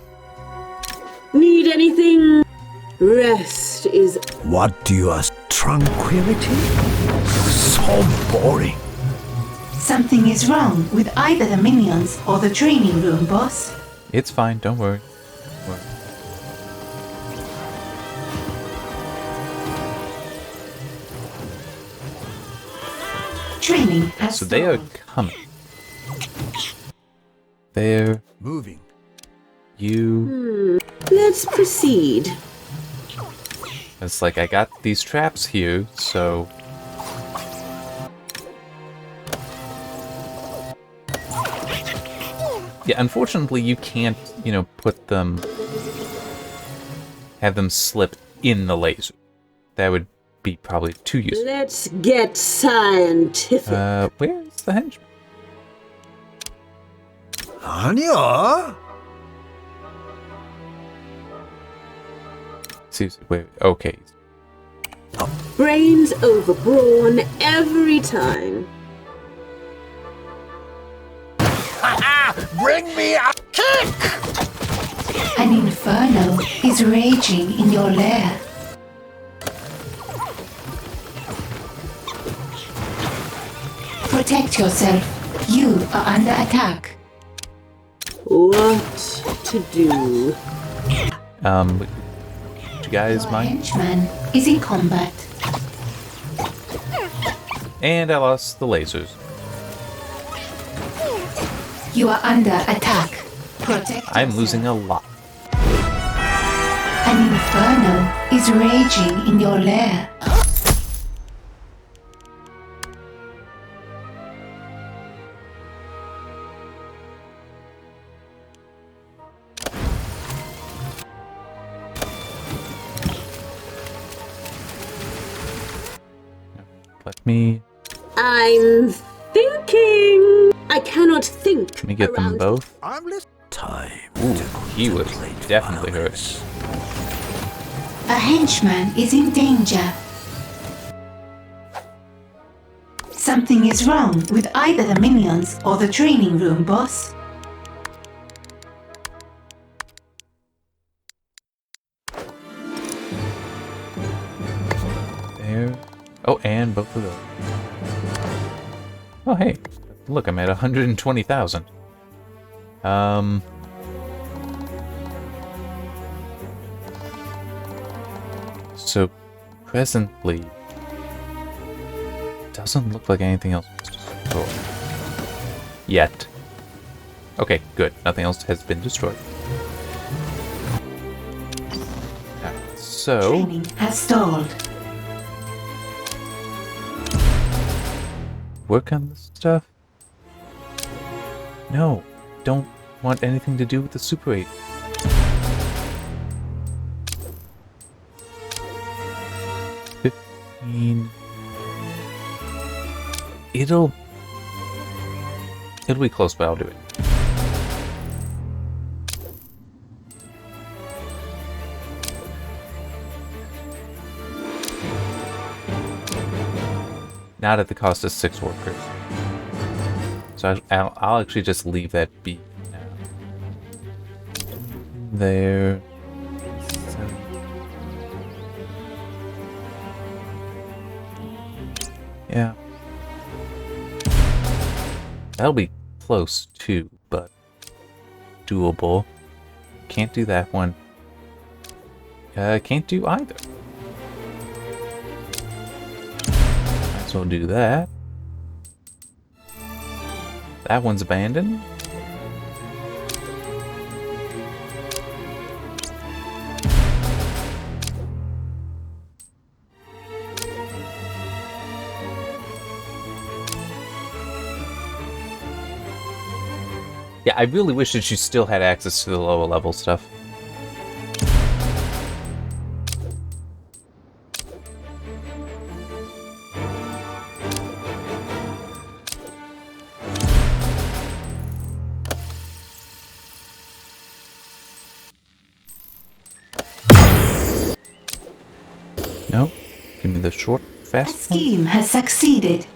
Need anything? Rest is... What do you ask? Tranquility? So boring. Something is wrong with either the minions or the training room, boss. It's fine, don't worry. Don't worry. Training has So they are stalled. coming. There, Moving. you. Let's proceed. It's like I got these traps here, so. Yeah, unfortunately, you can't, put them. Have them slip in the laser. That would be probably too useful. Let's get scientific. Where's the henchman? 아니야. Seriously, wait, okay. Brains over brawn every time. Bring me a kick! An inferno is raging in your lair. Protect yourself. You are under attack. What to do? Would you guys Your mind? henchman is in combat. And I lost the lasers. You are under attack. Protect I'm yourself. losing a lot. An inferno is raging in your lair. Let me I'm thinking. I cannot think. get them around- both. I'm listening. Time. Ooh, to he was contemplate definitely hurt. violence. A henchman is in danger. Something is wrong with either the minions or the training room, boss. There. Oh, and both of those. Oh, hey. Look, I'm at 120,000. So, presently, doesn't look like anything else was destroyed. Yet. Okay, good. Nothing else has been destroyed. Alright, so... Training has stalled. Work on this stuff? No, don't want anything to do with the Super 8. It'll be close, but I'll do it. Not at the cost of 6 workers. So I'll actually just leave that be now. There. 7. Yeah. That'll be close too, but doable. Can't do that one. Can't do either. Might as well do that. That one's abandoned. Yeah, I really wish that you still had access to the lower level stuff. No? Give me the short, A fast one. scheme has succeeded.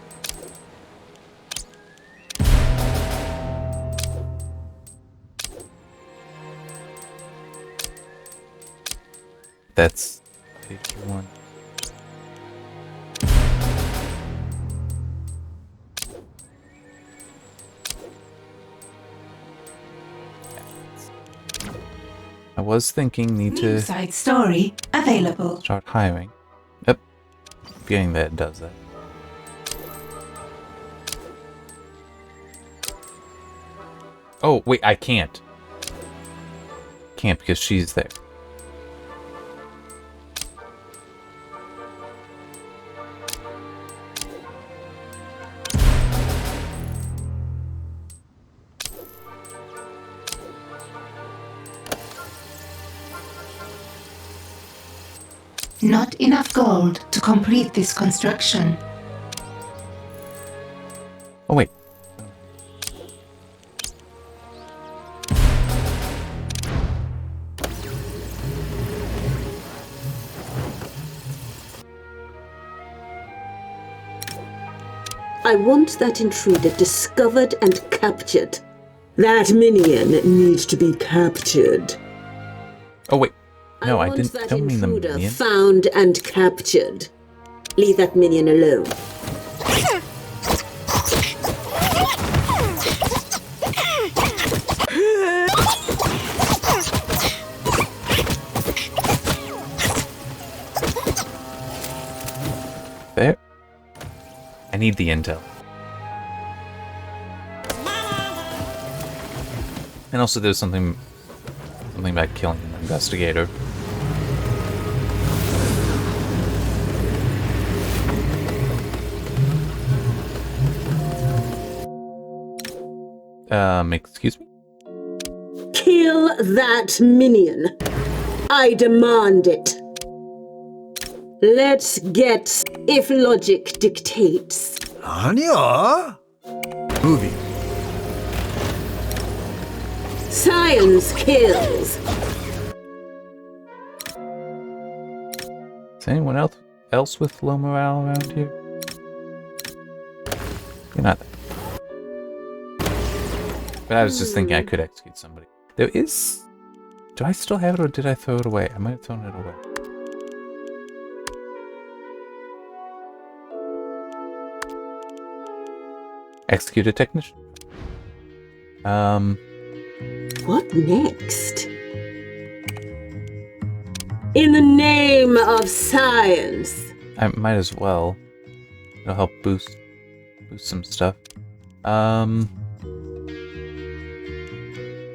That's was thinking need New to side story available. start hiring. Yep. Getting that it does that. Oh, wait, I can't. Can't because she's there. Not enough gold to complete this construction. Oh, wait. I want that intruder discovered and captured. That minion needs to be captured. Oh, wait. No, I want didn't. that Don't mean the intruder minion. found and captured. Leave that minion alone. There. I need the intel. And also there's something about killing an investigator. Excuse me? Kill that minion. I demand it. Let's get if logic dictates. 아니야. Movie. Science kills. Is anyone else with low morale around here? You're not. But I was just thinking I could execute somebody. There is... Do I still have it or did I throw it away? I might have thrown it away. Execute a technician. What next? In the name of science. I might as well. It'll help boost some stuff.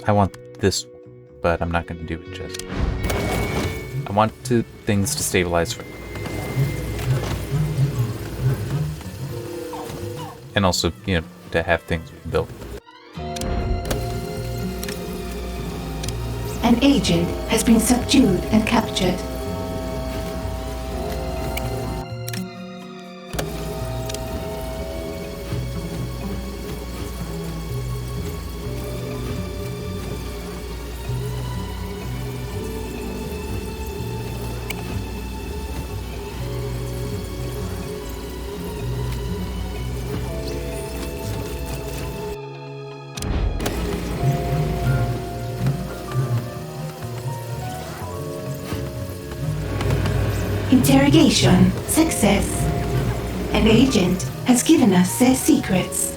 I want this one, but I'm not going to do it just. I want things to stabilize first. And also, you know, to have things rebuilt. An agent has been subdued and captured. Interrogation success. An agent has given us their secrets.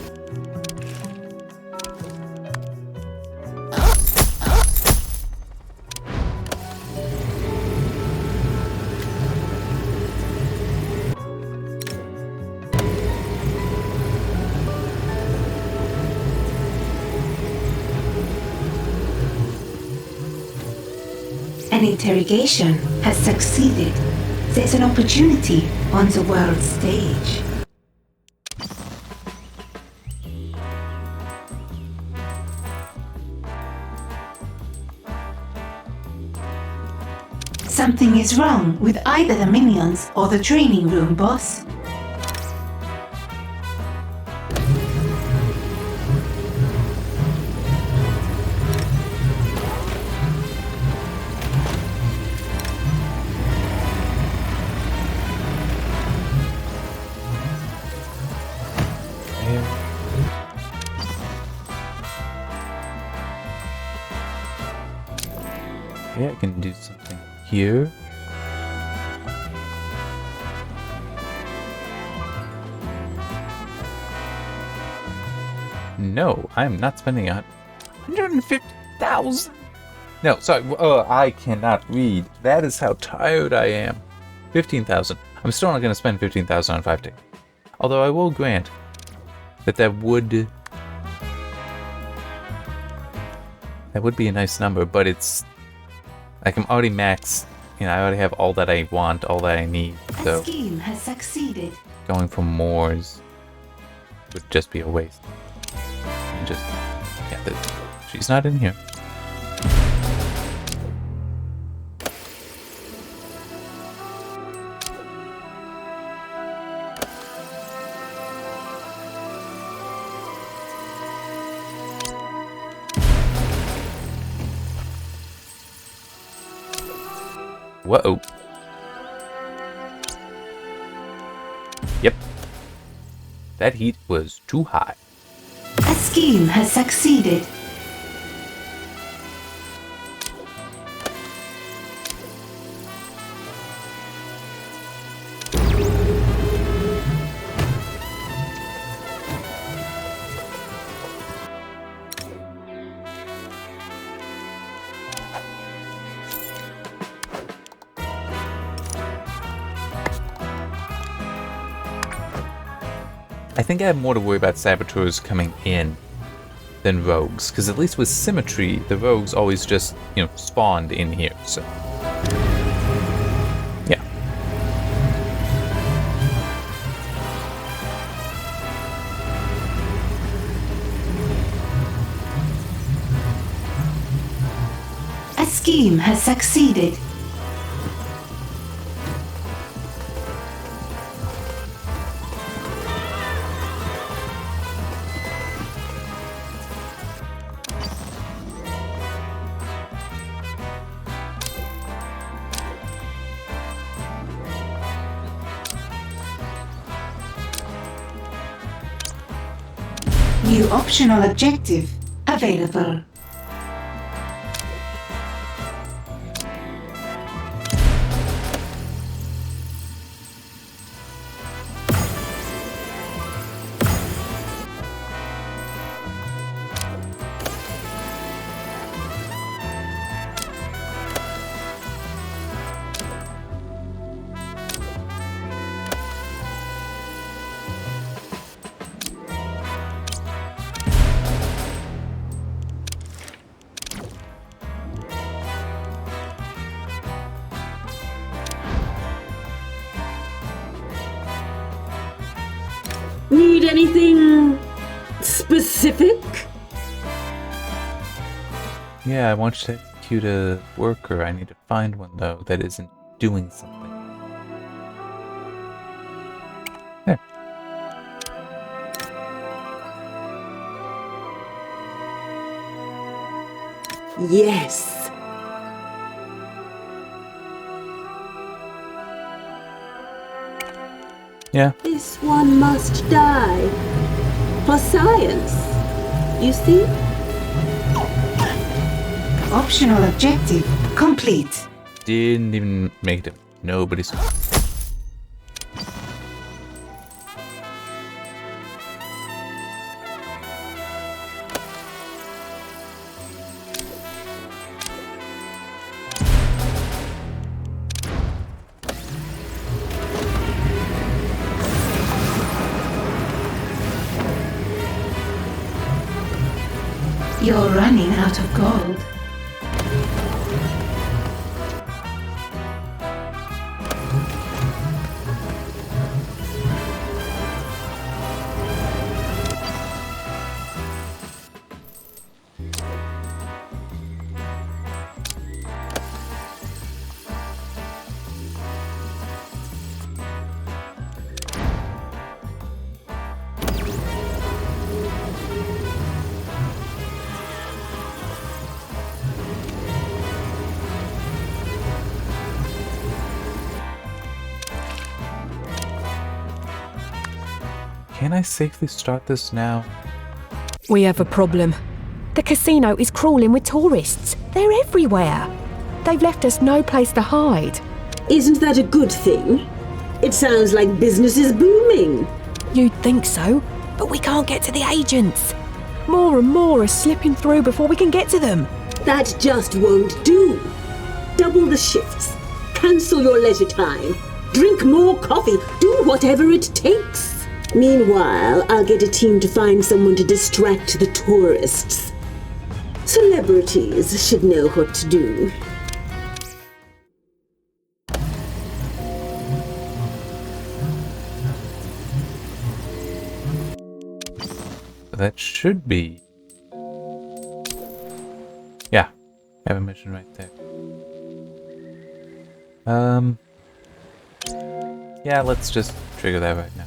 An interrogation has succeeded. There's an opportunity on the world stage. Something is wrong with either the minions or the training room, boss. Yeah, I can do something here. No, I'm not spending 150,000. No, sorry. I cannot read. That is how tired I am. 15,000. I'm still not going to spend 15,000 on 5 tickets. Although I will grant that would be a nice number, but it's like I'm already maxed. You know, I already have all that I want, all that I need. So A scheme has succeeded. going for more would just be a waste. She's not in here. Whoa. Yep. That heat was too high. A scheme has succeeded. I think I have more to worry about saboteurs coming in than rogues, because at least with symmetry, the rogues always just, spawned in here, so. Yeah. A scheme has succeeded. New optional objective available. Need anything specific? Yeah, I want you to execute a worker. I need to find one, though, that isn't doing something. There. Yes. Yeah. This one must die. For science. You see? Optional objective complete. Didn't even make it. Nobody saw. You're running out of gold. Can I safely start this now? We have a problem. The casino is crawling with tourists. They're everywhere. They've left us no place to hide. Isn't that a good thing? It sounds like business is booming. You'd think so, but we can't get to the agents. More and more are slipping through before we can get to them. That just won't do. Double the shifts. Cancel your leisure time. Drink more coffee. Do whatever it takes. Meanwhile, I'll get a team to find someone to distract the tourists. Celebrities should know what to do. That should be... Yeah, have a mission right there. Yeah, let's just trigger that right now.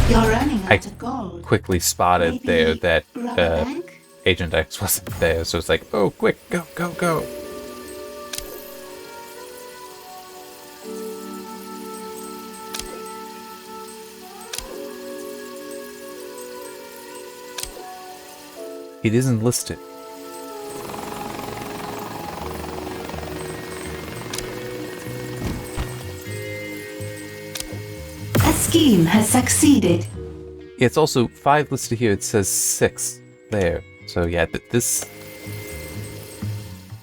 You're running I out of gold. quickly spotted Maybe there that rob a bank? Agent X wasn't there, so it's like, oh, quick, go, go, go. It isn't listed. A scheme has succeeded. It's also 5 listed here. It says 6 there. So yeah, this...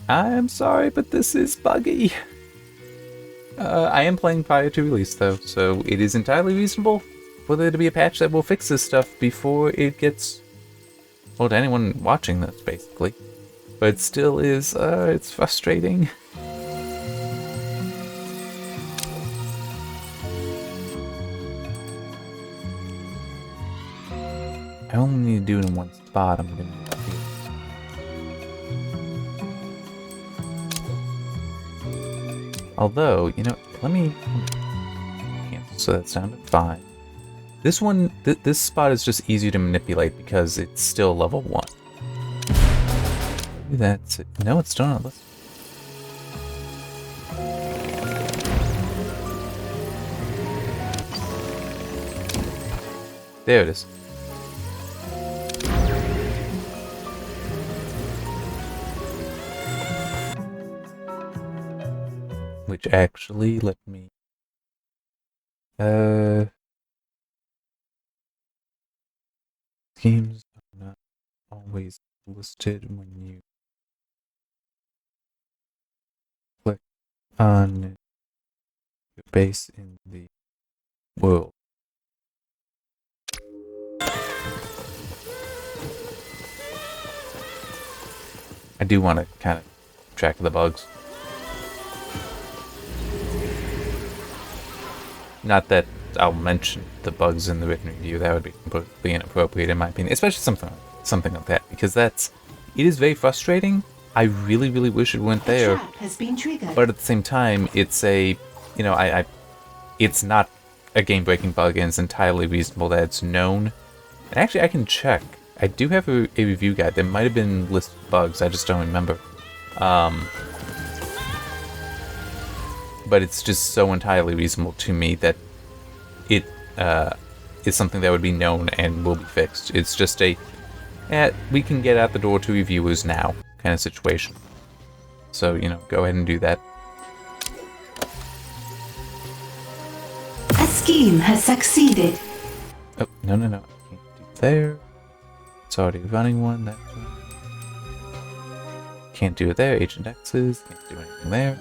I'm sorry, but this is buggy. I am playing prior to release though, so it is entirely reasonable for there to be a patch that will fix this stuff before it gets... well, to anyone watching this, basically. But it still is, it's frustrating. I only need to do it in one spot. I'm gonna do it here. Although, you know, let me cancel. So that's down to 5. This one, this spot is just easier to manipulate because it's still level 1. Maybe that's it. No, it's still not listed. There it is. Which actually let me... Schemes are not always listed when you click on your base in the world. I do want to kind of track the bugs. Not that I'll mention the bugs in the written review. That would be completely inappropriate in my opinion, especially something like that, because it is very frustrating. I really, really wish it went there. Trap has been triggered. But at the same time, it's a, you know, it's not a game-breaking bug, and it's entirely reasonable that it's known. And actually, I can check. I do have a review guide. There might have been listed bugs. I just don't remember. But it's just so entirely reasonable to me that it is something that would be known and will be fixed. It's just a, we can get out the door to reviewers now kind of situation. So, you know, go ahead and do that. A scheme has succeeded. Oh, no, no, no. I can't do there. It's already running one. That's one. Can't do it there. Agent X's. Can't do anything there.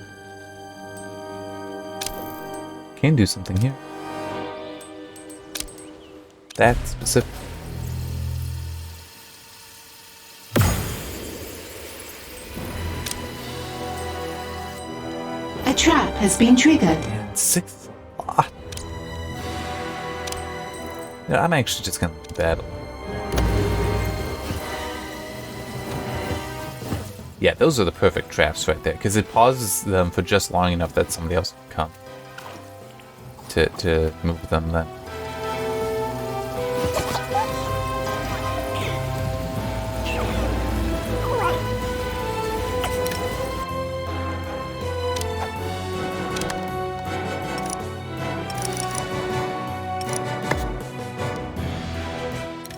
Can do something here. That's specific. A trap has been triggered. And 6th slot. Yeah, I'm actually just gonna battle. Yeah, those are the perfect traps right there, because it pauses them for just long enough that somebody else can come to move them then.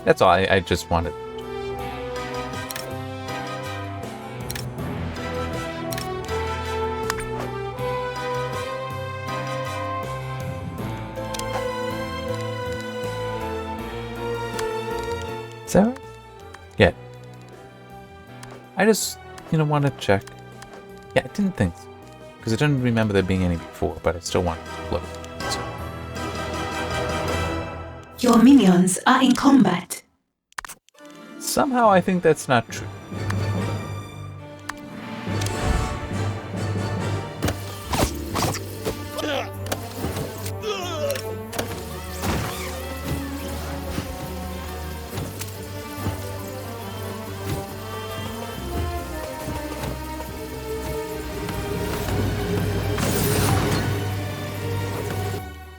That's all, I just wanted. Is that right? Yeah. I just, want to check. Yeah, I didn't think so. Because I didn't remember there being any before, but I still wanted to look. So. Your minions are in combat. Somehow I think that's not true.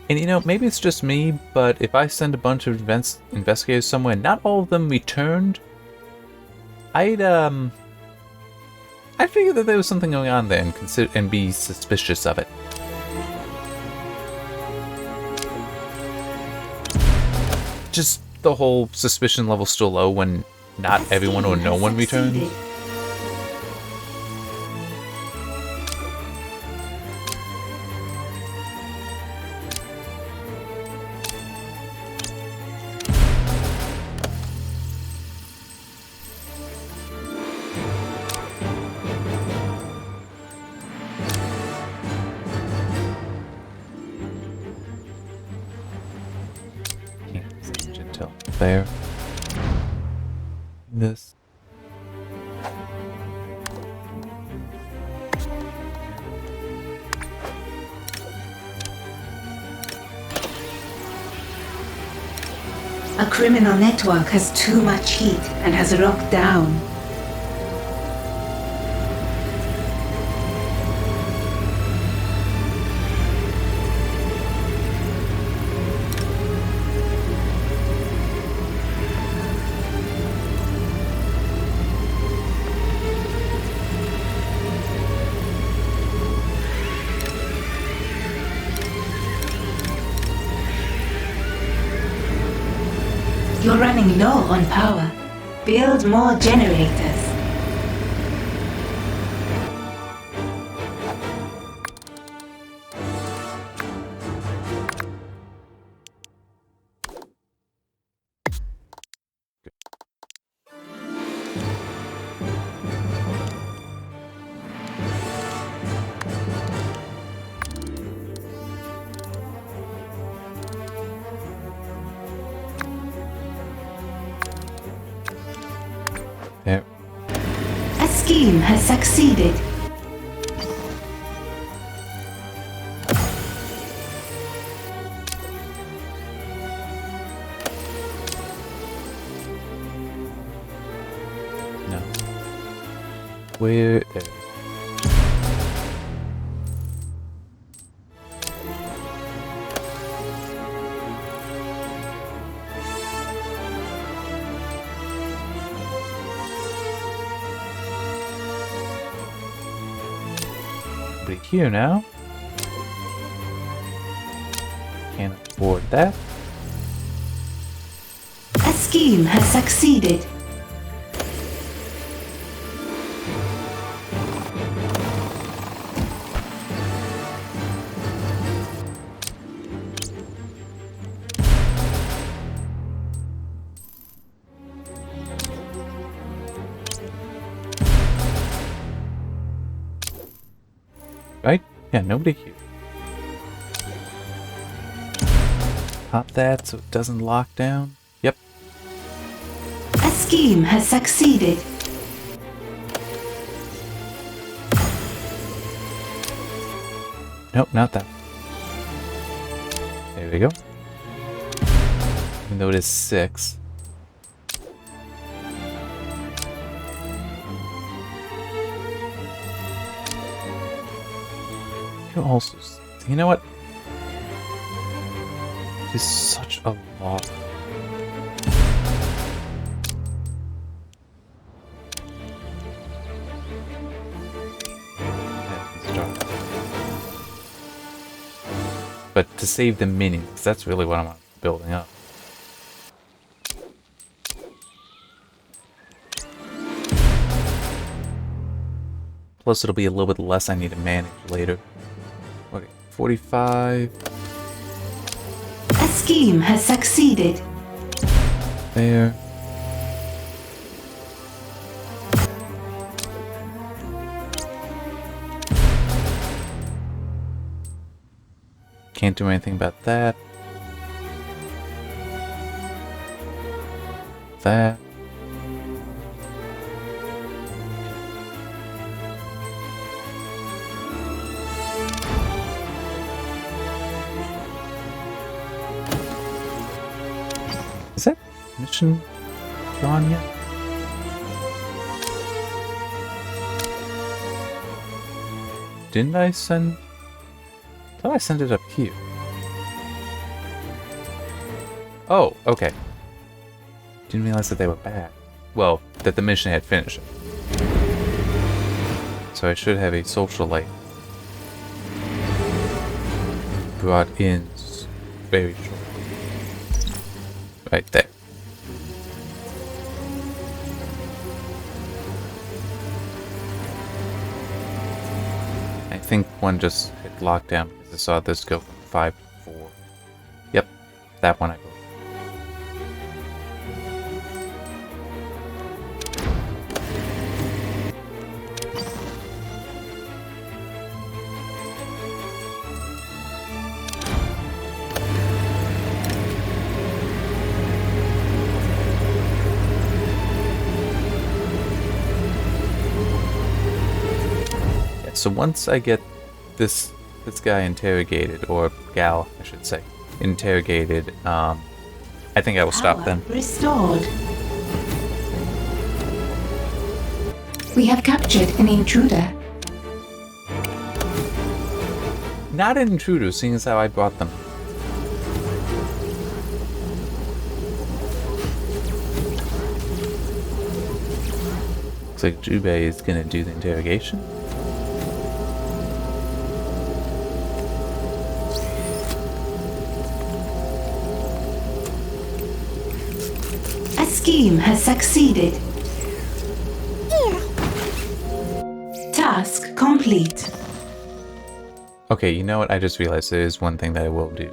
And maybe it's just me, but if I send a bunch of investigators somewhere, not all of them returned, I'd figure that there was something going on there and be suspicious of it. Just the whole suspicion level still low when not everyone or no one returned. There. This. A criminal network has too much heat and has locked down. You're running low on power. Build more generators. There. A scheme has succeeded. No. Where? There. Here now. Can't afford that. A scheme has succeeded. Right? Yeah, nobody here. Pop that so it doesn't lock down. Yep. A scheme has succeeded. Nope, not that. There we go. Even though it is 6. Also, you know what? It's such a lot. But to save the minions, that's really what I'm building up. Plus, it'll be a little bit less I need to manage later. Okay, 45. A scheme has succeeded. There. can't do anything about that. That. Is that mission gone yet? Didn't I send... I thought I sent it up here. Oh, okay. Didn't realize that they were back. Well, that the mission had finished. So I should have a social light brought in very shortly. Right there. I think one just hit lockdown because I saw this go from 5 to 4. Yep, that one I believe. So once I get this guy interrogated, or gal, I should say, interrogated, I think I will stop then. Restored. We have captured an intruder. Not an intruder, seeing as how I brought them. Looks like Jubei is gonna do the interrogation. A scheme has succeeded. Task complete. Okay, you know what? I just realized there is one thing that I will do.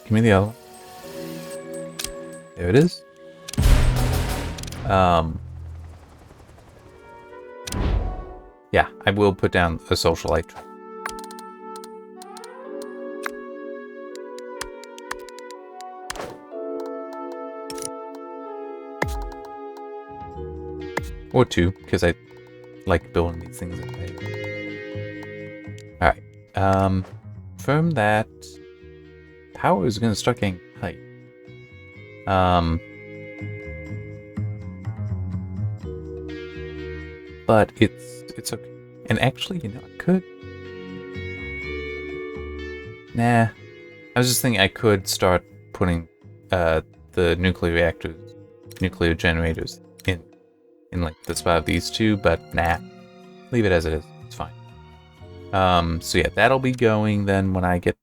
Give me the other one. There it is. Yeah, I will put down a socialite trap. Or 2, because I like building these things in way. Alright. From that, power is going to start getting tight. But it's okay. And actually, you know, I could... Nah. I was just thinking I could start putting the nuclear reactors, nuclear generators in like the spot of these two, but nah. Leave it as it is. It's fine. So yeah, that'll be going then when I get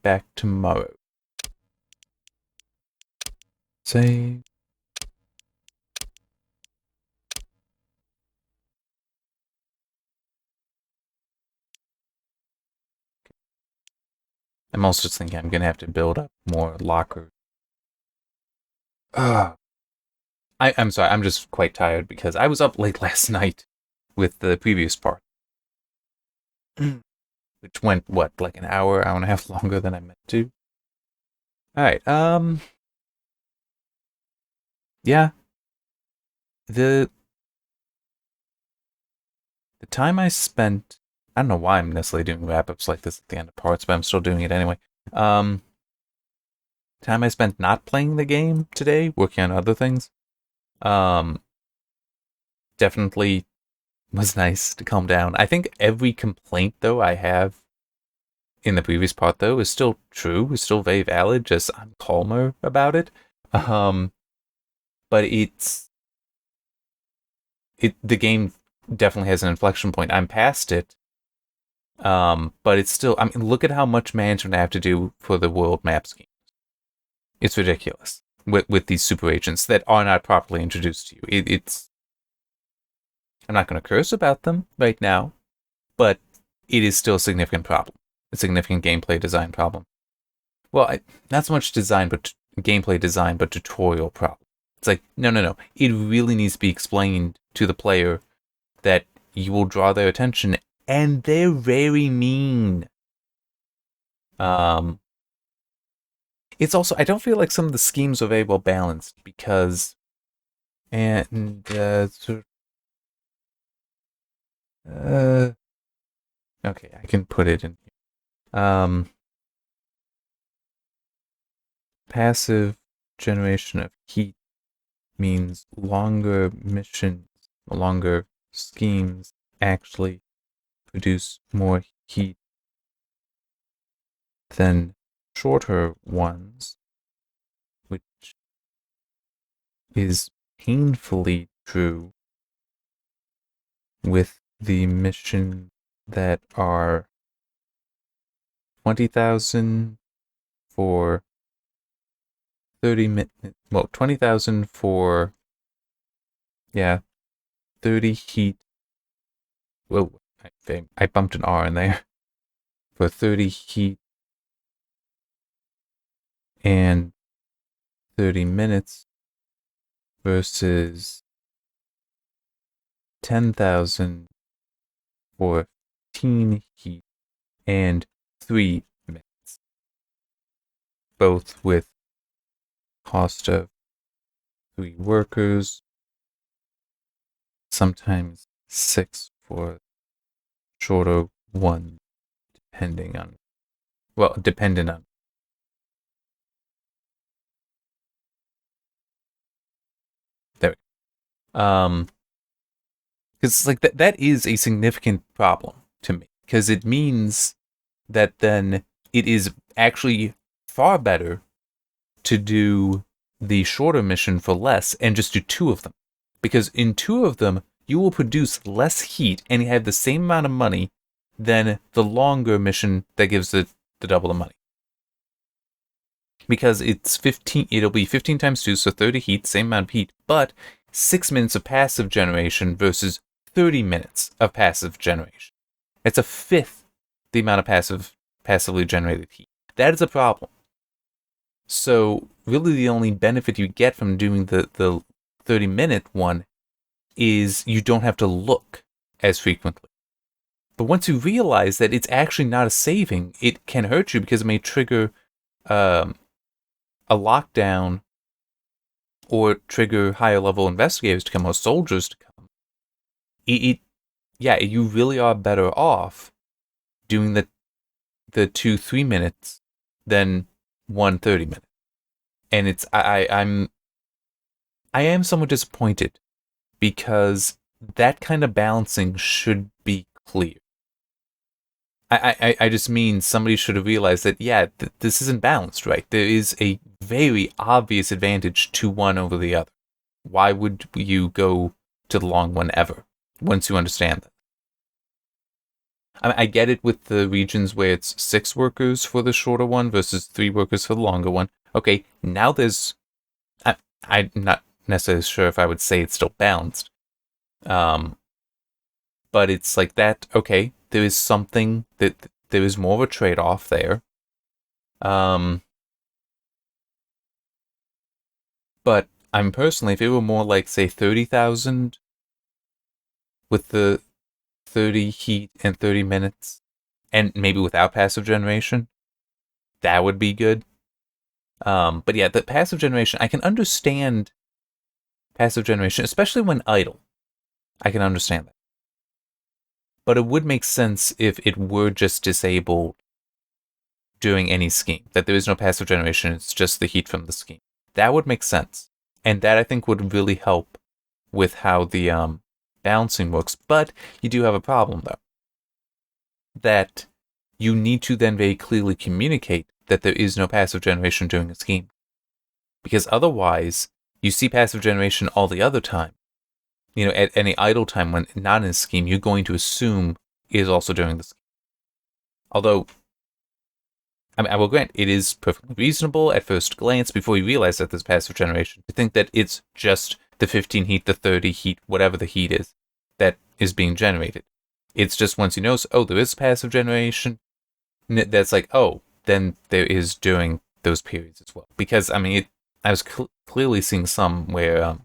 back tomorrow. Save. I'm also just thinking I'm gonna have to build up more lockers. I'm sorry, I'm just quite tired because I was up late last night with the previous part. Which went, what, like an hour and a half longer than I meant to? Alright, yeah. The time I spent... I don't know why I'm necessarily doing wrap-ups like this at the end of parts, but I'm still doing it anyway. Time I spent not playing the game today, working on other things, definitely was nice to calm down. I think every complaint, though, I have in the previous part, though, is still true, is still very valid, just I'm calmer about it. But the game definitely has an inflection point. I'm past it. But it's still, I mean, look at how much management I have to do for the world map scheme. It's ridiculous with these super agents that are not properly introduced to you. It's, I'm not going to curse about them right now, but it is still a significant problem. A significant gameplay design problem. Well, not so much design, but gameplay design, but tutorial problem. It's like, no. It really needs to be explained to the player that you will draw their attention and they're very mean. It's also, I don't feel like some of the schemes are very well balanced because, okay, I can put it in here. Passive generation of heat means longer missions, longer schemes actually produce more heat than shorter ones, which is painfully true with the missions that are 20,000 for 30 minutes. Well, 20,000 for, 30 heat. Whoa, I bumped an R in there. For 30 heat and 30 minutes versus 10,000 for 15 heat and 3 minutes. Both with cost of 3 workers, sometimes 6 for shorter one, dependent on. There we go. Because like that is a significant problem to me, because it means that then it is actually far better to do the shorter mission for less and just do 2 of them, because in 2 of them you will produce less heat and you have the same amount of money than the longer mission that gives the double the money. Because it's 15, it'll be 15 times 2, so 30 heat, same amount of heat, but 6 minutes of passive generation versus 30 minutes of passive generation. It's a fifth the amount of passively generated heat. That is a problem. So really the only benefit you get from doing the 30-minute one is you don't have to look as frequently. But once you realize that it's actually not a saving, it can hurt you because it may trigger a lockdown or trigger higher level investigators to come or soldiers to come. You really are better off doing the 2 3 minutes than 1 30 minute. And it's I am somewhat disappointed because that kind of balancing should be clear. I just mean somebody should have realized that, this isn't balanced, right? There is a very obvious advantage to one over the other. Why would you go to the long one ever, once you understand that? I get it with the regions where it's 6 workers for the shorter one versus 3 workers for the longer one. Okay, now there's... I'm not necessarily sure if I would say it's still balanced. But it's like that, okay, there is something that there is more of a trade-off there. But I'm personally, if it were more like, say, 30,000 with the 30 heat and 30 minutes, and maybe without passive generation, that would be good. But yeah, the passive generation, I can understand passive generation, especially when idle. I can understand that. But it would make sense if it were just disabled during any scheme, that there is no passive generation, it's just the heat from the scheme. That would make sense. And that, I think, would really help with how the balancing works. But you do have a problem, though. That you need to then very clearly communicate that there is no passive generation during a scheme. Because otherwise, you see passive generation all the other time. You know, at any idle time when not in a scheme, you're going to assume it is also during the scheme. Although, I will grant, it is perfectly reasonable at first glance, before you realize that there's passive generation, to think that it's just the 15 heat, the 30 heat, whatever the heat is, that is being generated. It's just once you notice, oh, there is passive generation, that's like, oh, then there is during those periods as well. Because, I mean, I was clearly seeing some where,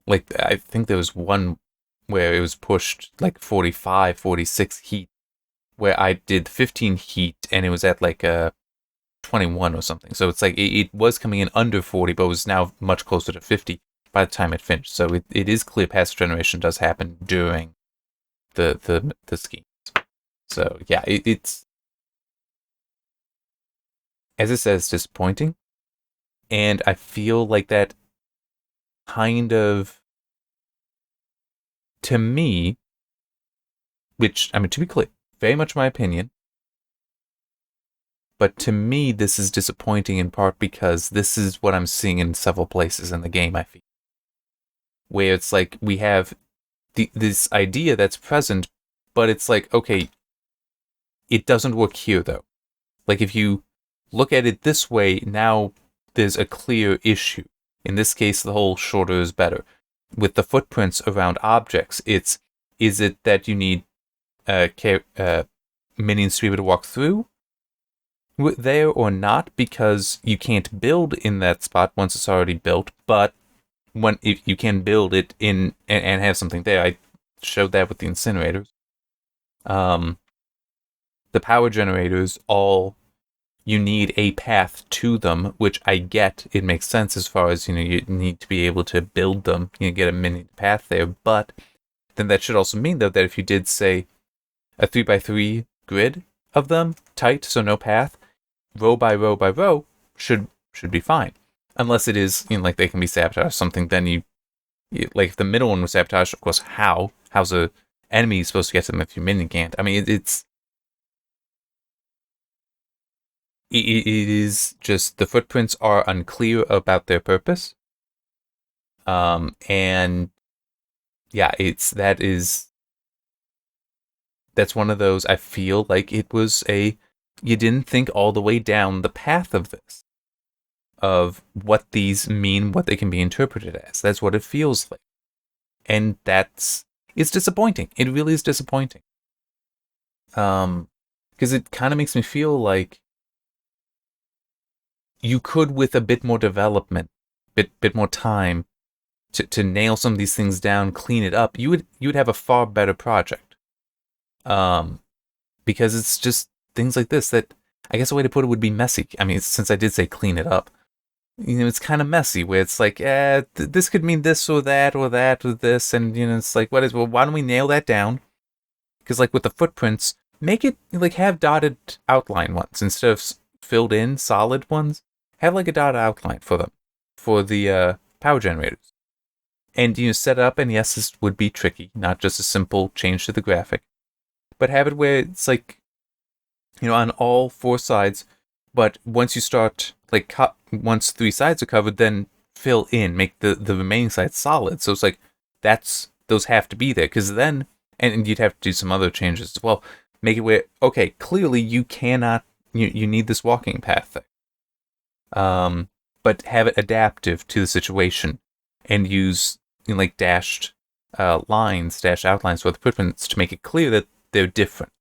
like, I think there was one where it was pushed like 45, 46 heat, where I did 15 heat and it was at like a 21 or something. So it's like it was coming in under 40, but it was now much closer to 50 by the time it finished. So it is clear passive generation does happen during the schemes. So yeah, it's, as it says, disappointing. And I feel like that kind of, to me, which, I mean, to be clear, very much my opinion, but to me, this is disappointing in part because this is what I'm seeing in several places in the game, I feel. Where it's like, we have this idea that's present, but it's like, okay, it doesn't work here, though. Like, if you look at it this way, now there's a clear issue. In this case, the whole shorter is better. With the footprints around objects, is it that you need minions to be able to walk through there or not, because you can't build in that spot once it's already built, but if you can build it in and have something there. I showed that with the incinerators. The power generators, all, you need a path to them, which I get. It makes sense as far as, you need to be able to build them, get a mini path there, but then that should also mean, though, that if you did, say, a 3x3 grid of them, tight, so no path, row by row by row, should be fine. Unless it is, like they can be sabotaged or something, then you like, if the middle one was sabotaged, of course, how's a enemy supposed to get to them if your minion can't? I mean, it is just, the footprints are unclear about their purpose. And yeah, that's one of those, I feel like it was you didn't think all the way down the path of this, of what these mean, what they can be interpreted as. That's what it feels like. And it's disappointing. It really is disappointing. Because it kind of makes me feel like you could, with a bit more development, bit more time to nail some of these things down, clean it up, you would have a far better project. Because it's just things like this that, I guess a way to put it would be messy. I mean, since I did say clean it up, it's kind of messy, where it's like, this could mean this or that or this, and it's like, why don't we nail that down? Because like with the footprints, make it like, have dotted outline ones instead of filled in solid ones. Have like a dotted outline for them, for the power generators, and set it up. And yes, this would be tricky, not just a simple change to the graphic, but have it where it's like, on all four sides. But once you start, like, once 3 sides are covered, then fill in, make the remaining sides solid. So it's like, those have to be there, because then, and you'd have to do some other changes as well. Make it where, okay, clearly you cannot, you need this walking path thing. But have it adaptive to the situation, and use, like, dashed outlines for the footprints to make it clear that they're different.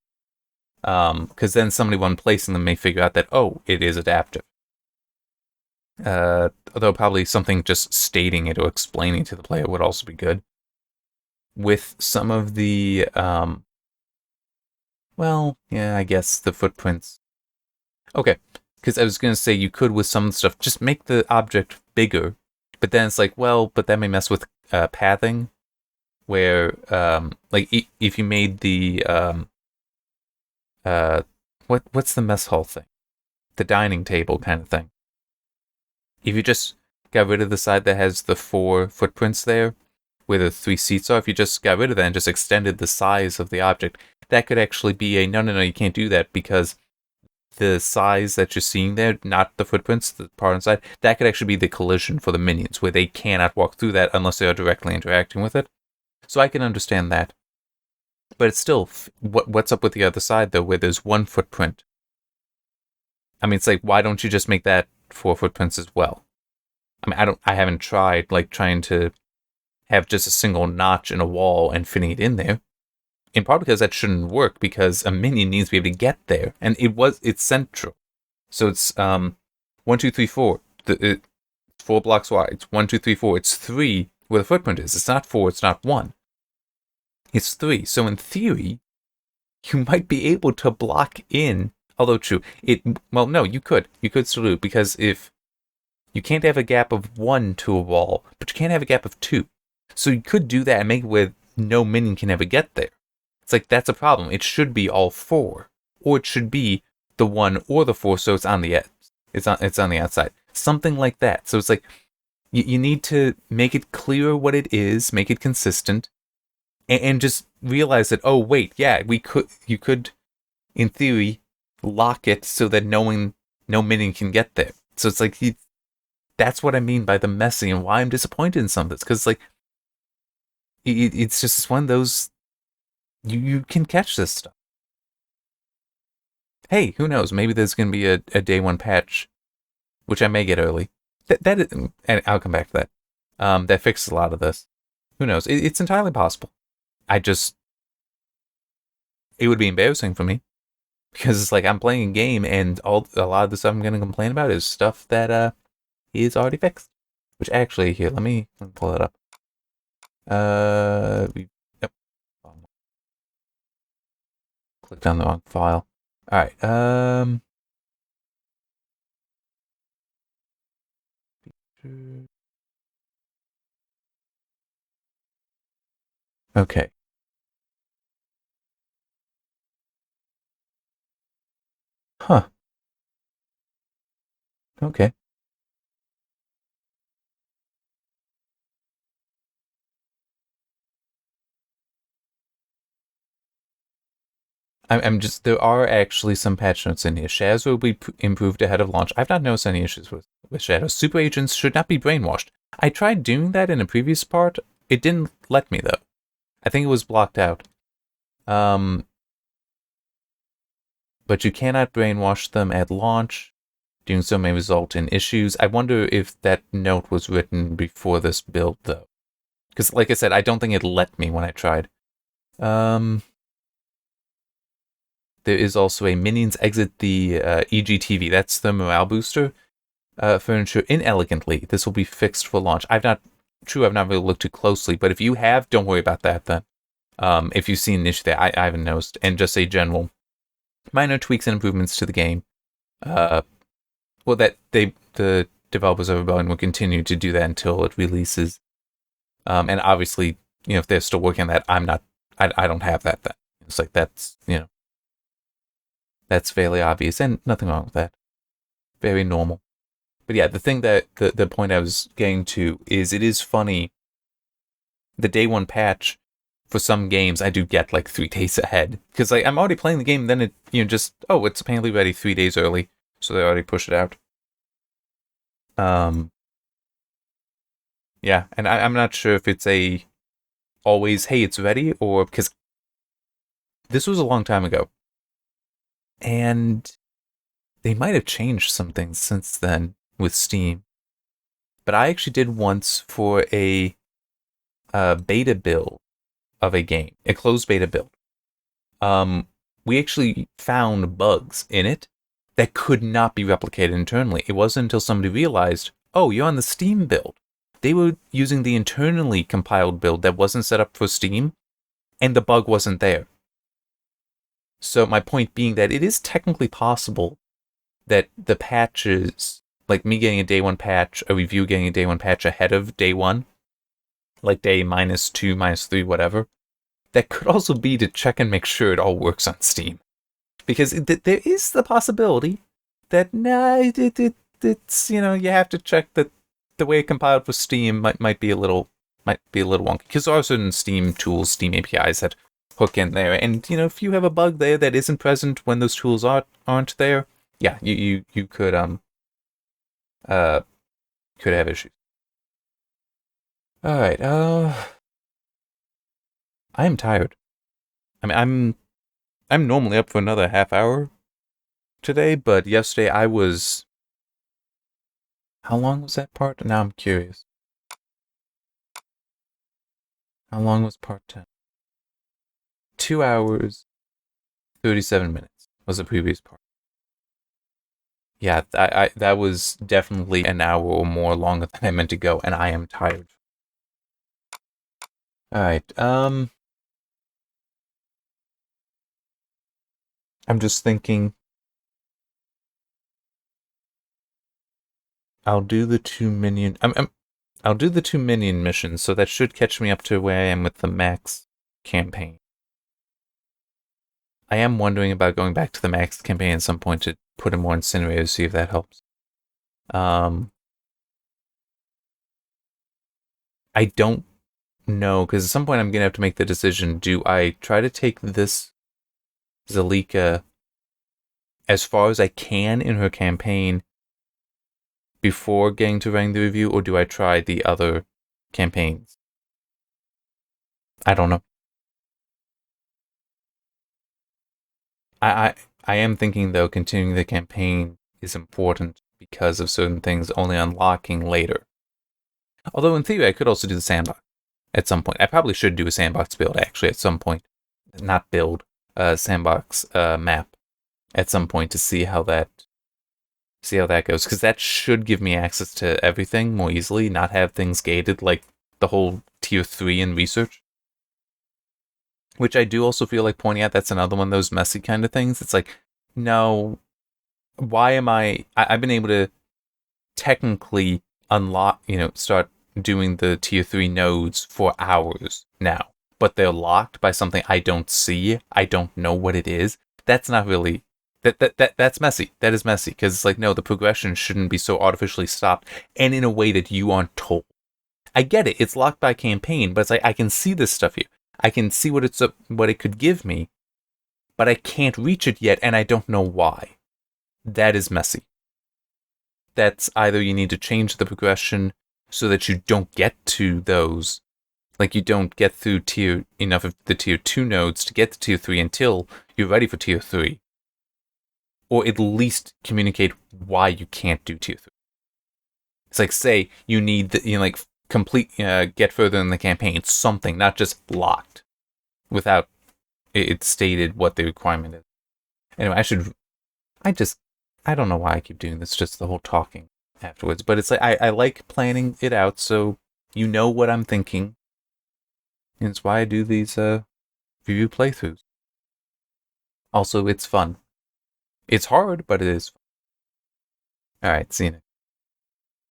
Because then somebody one placing them may figure out that, oh, it is adaptive. Although probably something just stating it or explaining to the player would also be good. With some of the, well, yeah, I guess the footprints. Okay, because I was going to say you could, with some stuff, just make the object bigger. But then it's like, well, but that may mess with pathing. Where, like, if you made the, what's the mess hall thing? The dining table kind of thing. If you just got rid of the side that has the 4 footprints there, where the 3 seats are, if you just got rid of that and just extended the size of the object, that could actually be no, you can't do that, because the size that you're seeing there, not the footprints, the part inside, that could actually be the collision for the minions, where they cannot walk through that unless they are directly interacting with it. So I can understand that. But it's still, what's up with the other side, though, where there's 1 footprint? I mean, it's like, why don't you just make that 4 footprints as well? I mean, I haven't tried, like, trying to have just a single notch in a wall and fitting it in there. In part because that shouldn't work, because a minion needs to be able to get there. And it's central. So it's, 1, 2, 3, 4. It's 4 blocks wide. It's 1, 2, 3, 4. It's 3 where the footprint is. It's not 4, it's not 1. It's 3. So in theory, you might be able to block in, although true, well, no, you could still do it, because if you can't have a gap of 1 to a wall, but you can't have a gap of 2. So you could do that and make it where no minion can ever get there. It's like, that's a problem. It should be all 4. Or it should be the 1 or the 4, so it's on the edge. It's on the outside. Something like that. So it's like, you need to make it clear what it is, make it consistent, and just realize that, oh, wait, yeah, you could, in theory, lock it so that no minion can get there. So it's like, that's what I mean by the messy and why I'm disappointed in some of this. Because, like, it's just one of those, you can catch this stuff. Hey, who knows? Maybe there's going to be a day 1 patch, which I may get early. And I'll come back to that. That fixes a lot of this. Who knows? It's entirely possible. It would be embarrassing for me, because it's like I'm playing a game and a lot of the stuff I'm going to complain about is stuff that is already fixed. Which actually, here, let me pull it up. Yep. Clicked on the wrong file. All right. Okay. Huh. Okay. There are actually some patch notes in here. Shadows will be improved ahead of launch. I've not noticed any issues with Shadows. Super agents should not be brainwashed. I tried doing that in a previous part. It didn't let me, though. I think it was blocked out. But you cannot brainwash them at launch. Doing so may result in issues. I wonder if that note was written before this build, though. Because, like I said, I don't think it let me when I tried. There is also a minions exit the EGTV. That's the morale booster furniture inelegantly. This will be fixed for launch. I've not really looked too closely, but if you have, don't worry about that then. If you've seen an issue there, I haven't noticed. And just a general minor tweaks and improvements to the game. That the developers of Rebellion will continue to do that until it releases. And obviously, if they're still working on that, I don't have that then. It's like that's fairly obvious, and nothing wrong with that. Very normal. But yeah, the thing that the point I was getting to is, it is funny. The day 1 patch for some games I do get like 3 days ahead, because like I'm already playing the game, then it it's apparently ready 3 days early, so they already push it out. Yeah, and I'm not sure if it's always, hey, it's ready, or because this was a long time ago. And they might have changed some things since then with Steam. But I actually did once for a beta build of a game, a closed beta build. We actually found bugs in it that could not be replicated internally. It wasn't until somebody realized, oh, you're on the Steam build. They were using the internally compiled build that wasn't set up for Steam, and the bug wasn't there. So my point being that it is technically possible that the patches, like me getting a day 1 patch, a review getting a day 1 patch ahead of day 1, like day -2, -3, whatever, that could also be to check and make sure it all works on Steam. Because there is the possibility that, it's, you have to check that the way it compiled for Steam might be a little wonky. Because there are certain Steam tools, Steam APIs that hook in there, and if you have a bug there that isn't present when those tools aren't there, yeah, you could have issues. All right, I am tired. I mean, I'm normally up for another half hour today, but yesterday I was. How long was that part? Now I'm curious. How long was part 10? 2 hours, 37 minutes was the previous part. Yeah, that was definitely an hour or more longer than I meant to go, and I am tired. Alright, I'm just thinking I'll do the 2 minion. I'll do the 2 minion missions, so that should catch me up to where I am with the max campaign. I am wondering about going back to the max campaign at some point to put in more incinerators, see if that helps. I don't know, because at some point I'm going to have to make the decision. Do I try to take this Zalika as far as I can in her campaign before getting to writing the review, or do I try the other campaigns? I don't know. I am thinking, though, continuing the campaign is important because of certain things only unlocking later. Although, in theory, I could also do the sandbox at some point. I probably should do a sandbox build, actually, at some point. Not build, sandbox map at some point to see how that goes. Because that should give me access to everything more easily, not have things gated like the whole tier 3 in research. Which I do also feel like pointing out, that's another one of those messy kind of things. It's like, no, why am I've been able to technically unlock, start doing the tier 3 nodes for hours now, but they're locked by something I don't see. I don't know what it is. That's not really, that's messy. That is messy, because it's like, no, the progression shouldn't be so artificially stopped and in a way that you aren't told. I get it. It's locked by campaign, but it's like, I can see this stuff here. I can see what it could give me, but I can't reach it yet, and I don't know why. That is messy. That's either you need to change the progression so that you don't get to those, like you don't get through enough of the tier 2 nodes to get to tier 3 until you're ready for tier 3. Or at least communicate why you can't do tier 3. It's like, say, you need the, complete, get further in the campaign, something, not just locked, without it stated what the requirement is. Anyway, I don't know why I keep doing this, just the whole talking afterwards, but it's like, I like planning it out so you know what I'm thinking, and it's why I do these review playthroughs. Also, it's fun. It's hard, but it is fun. Alright, see you next.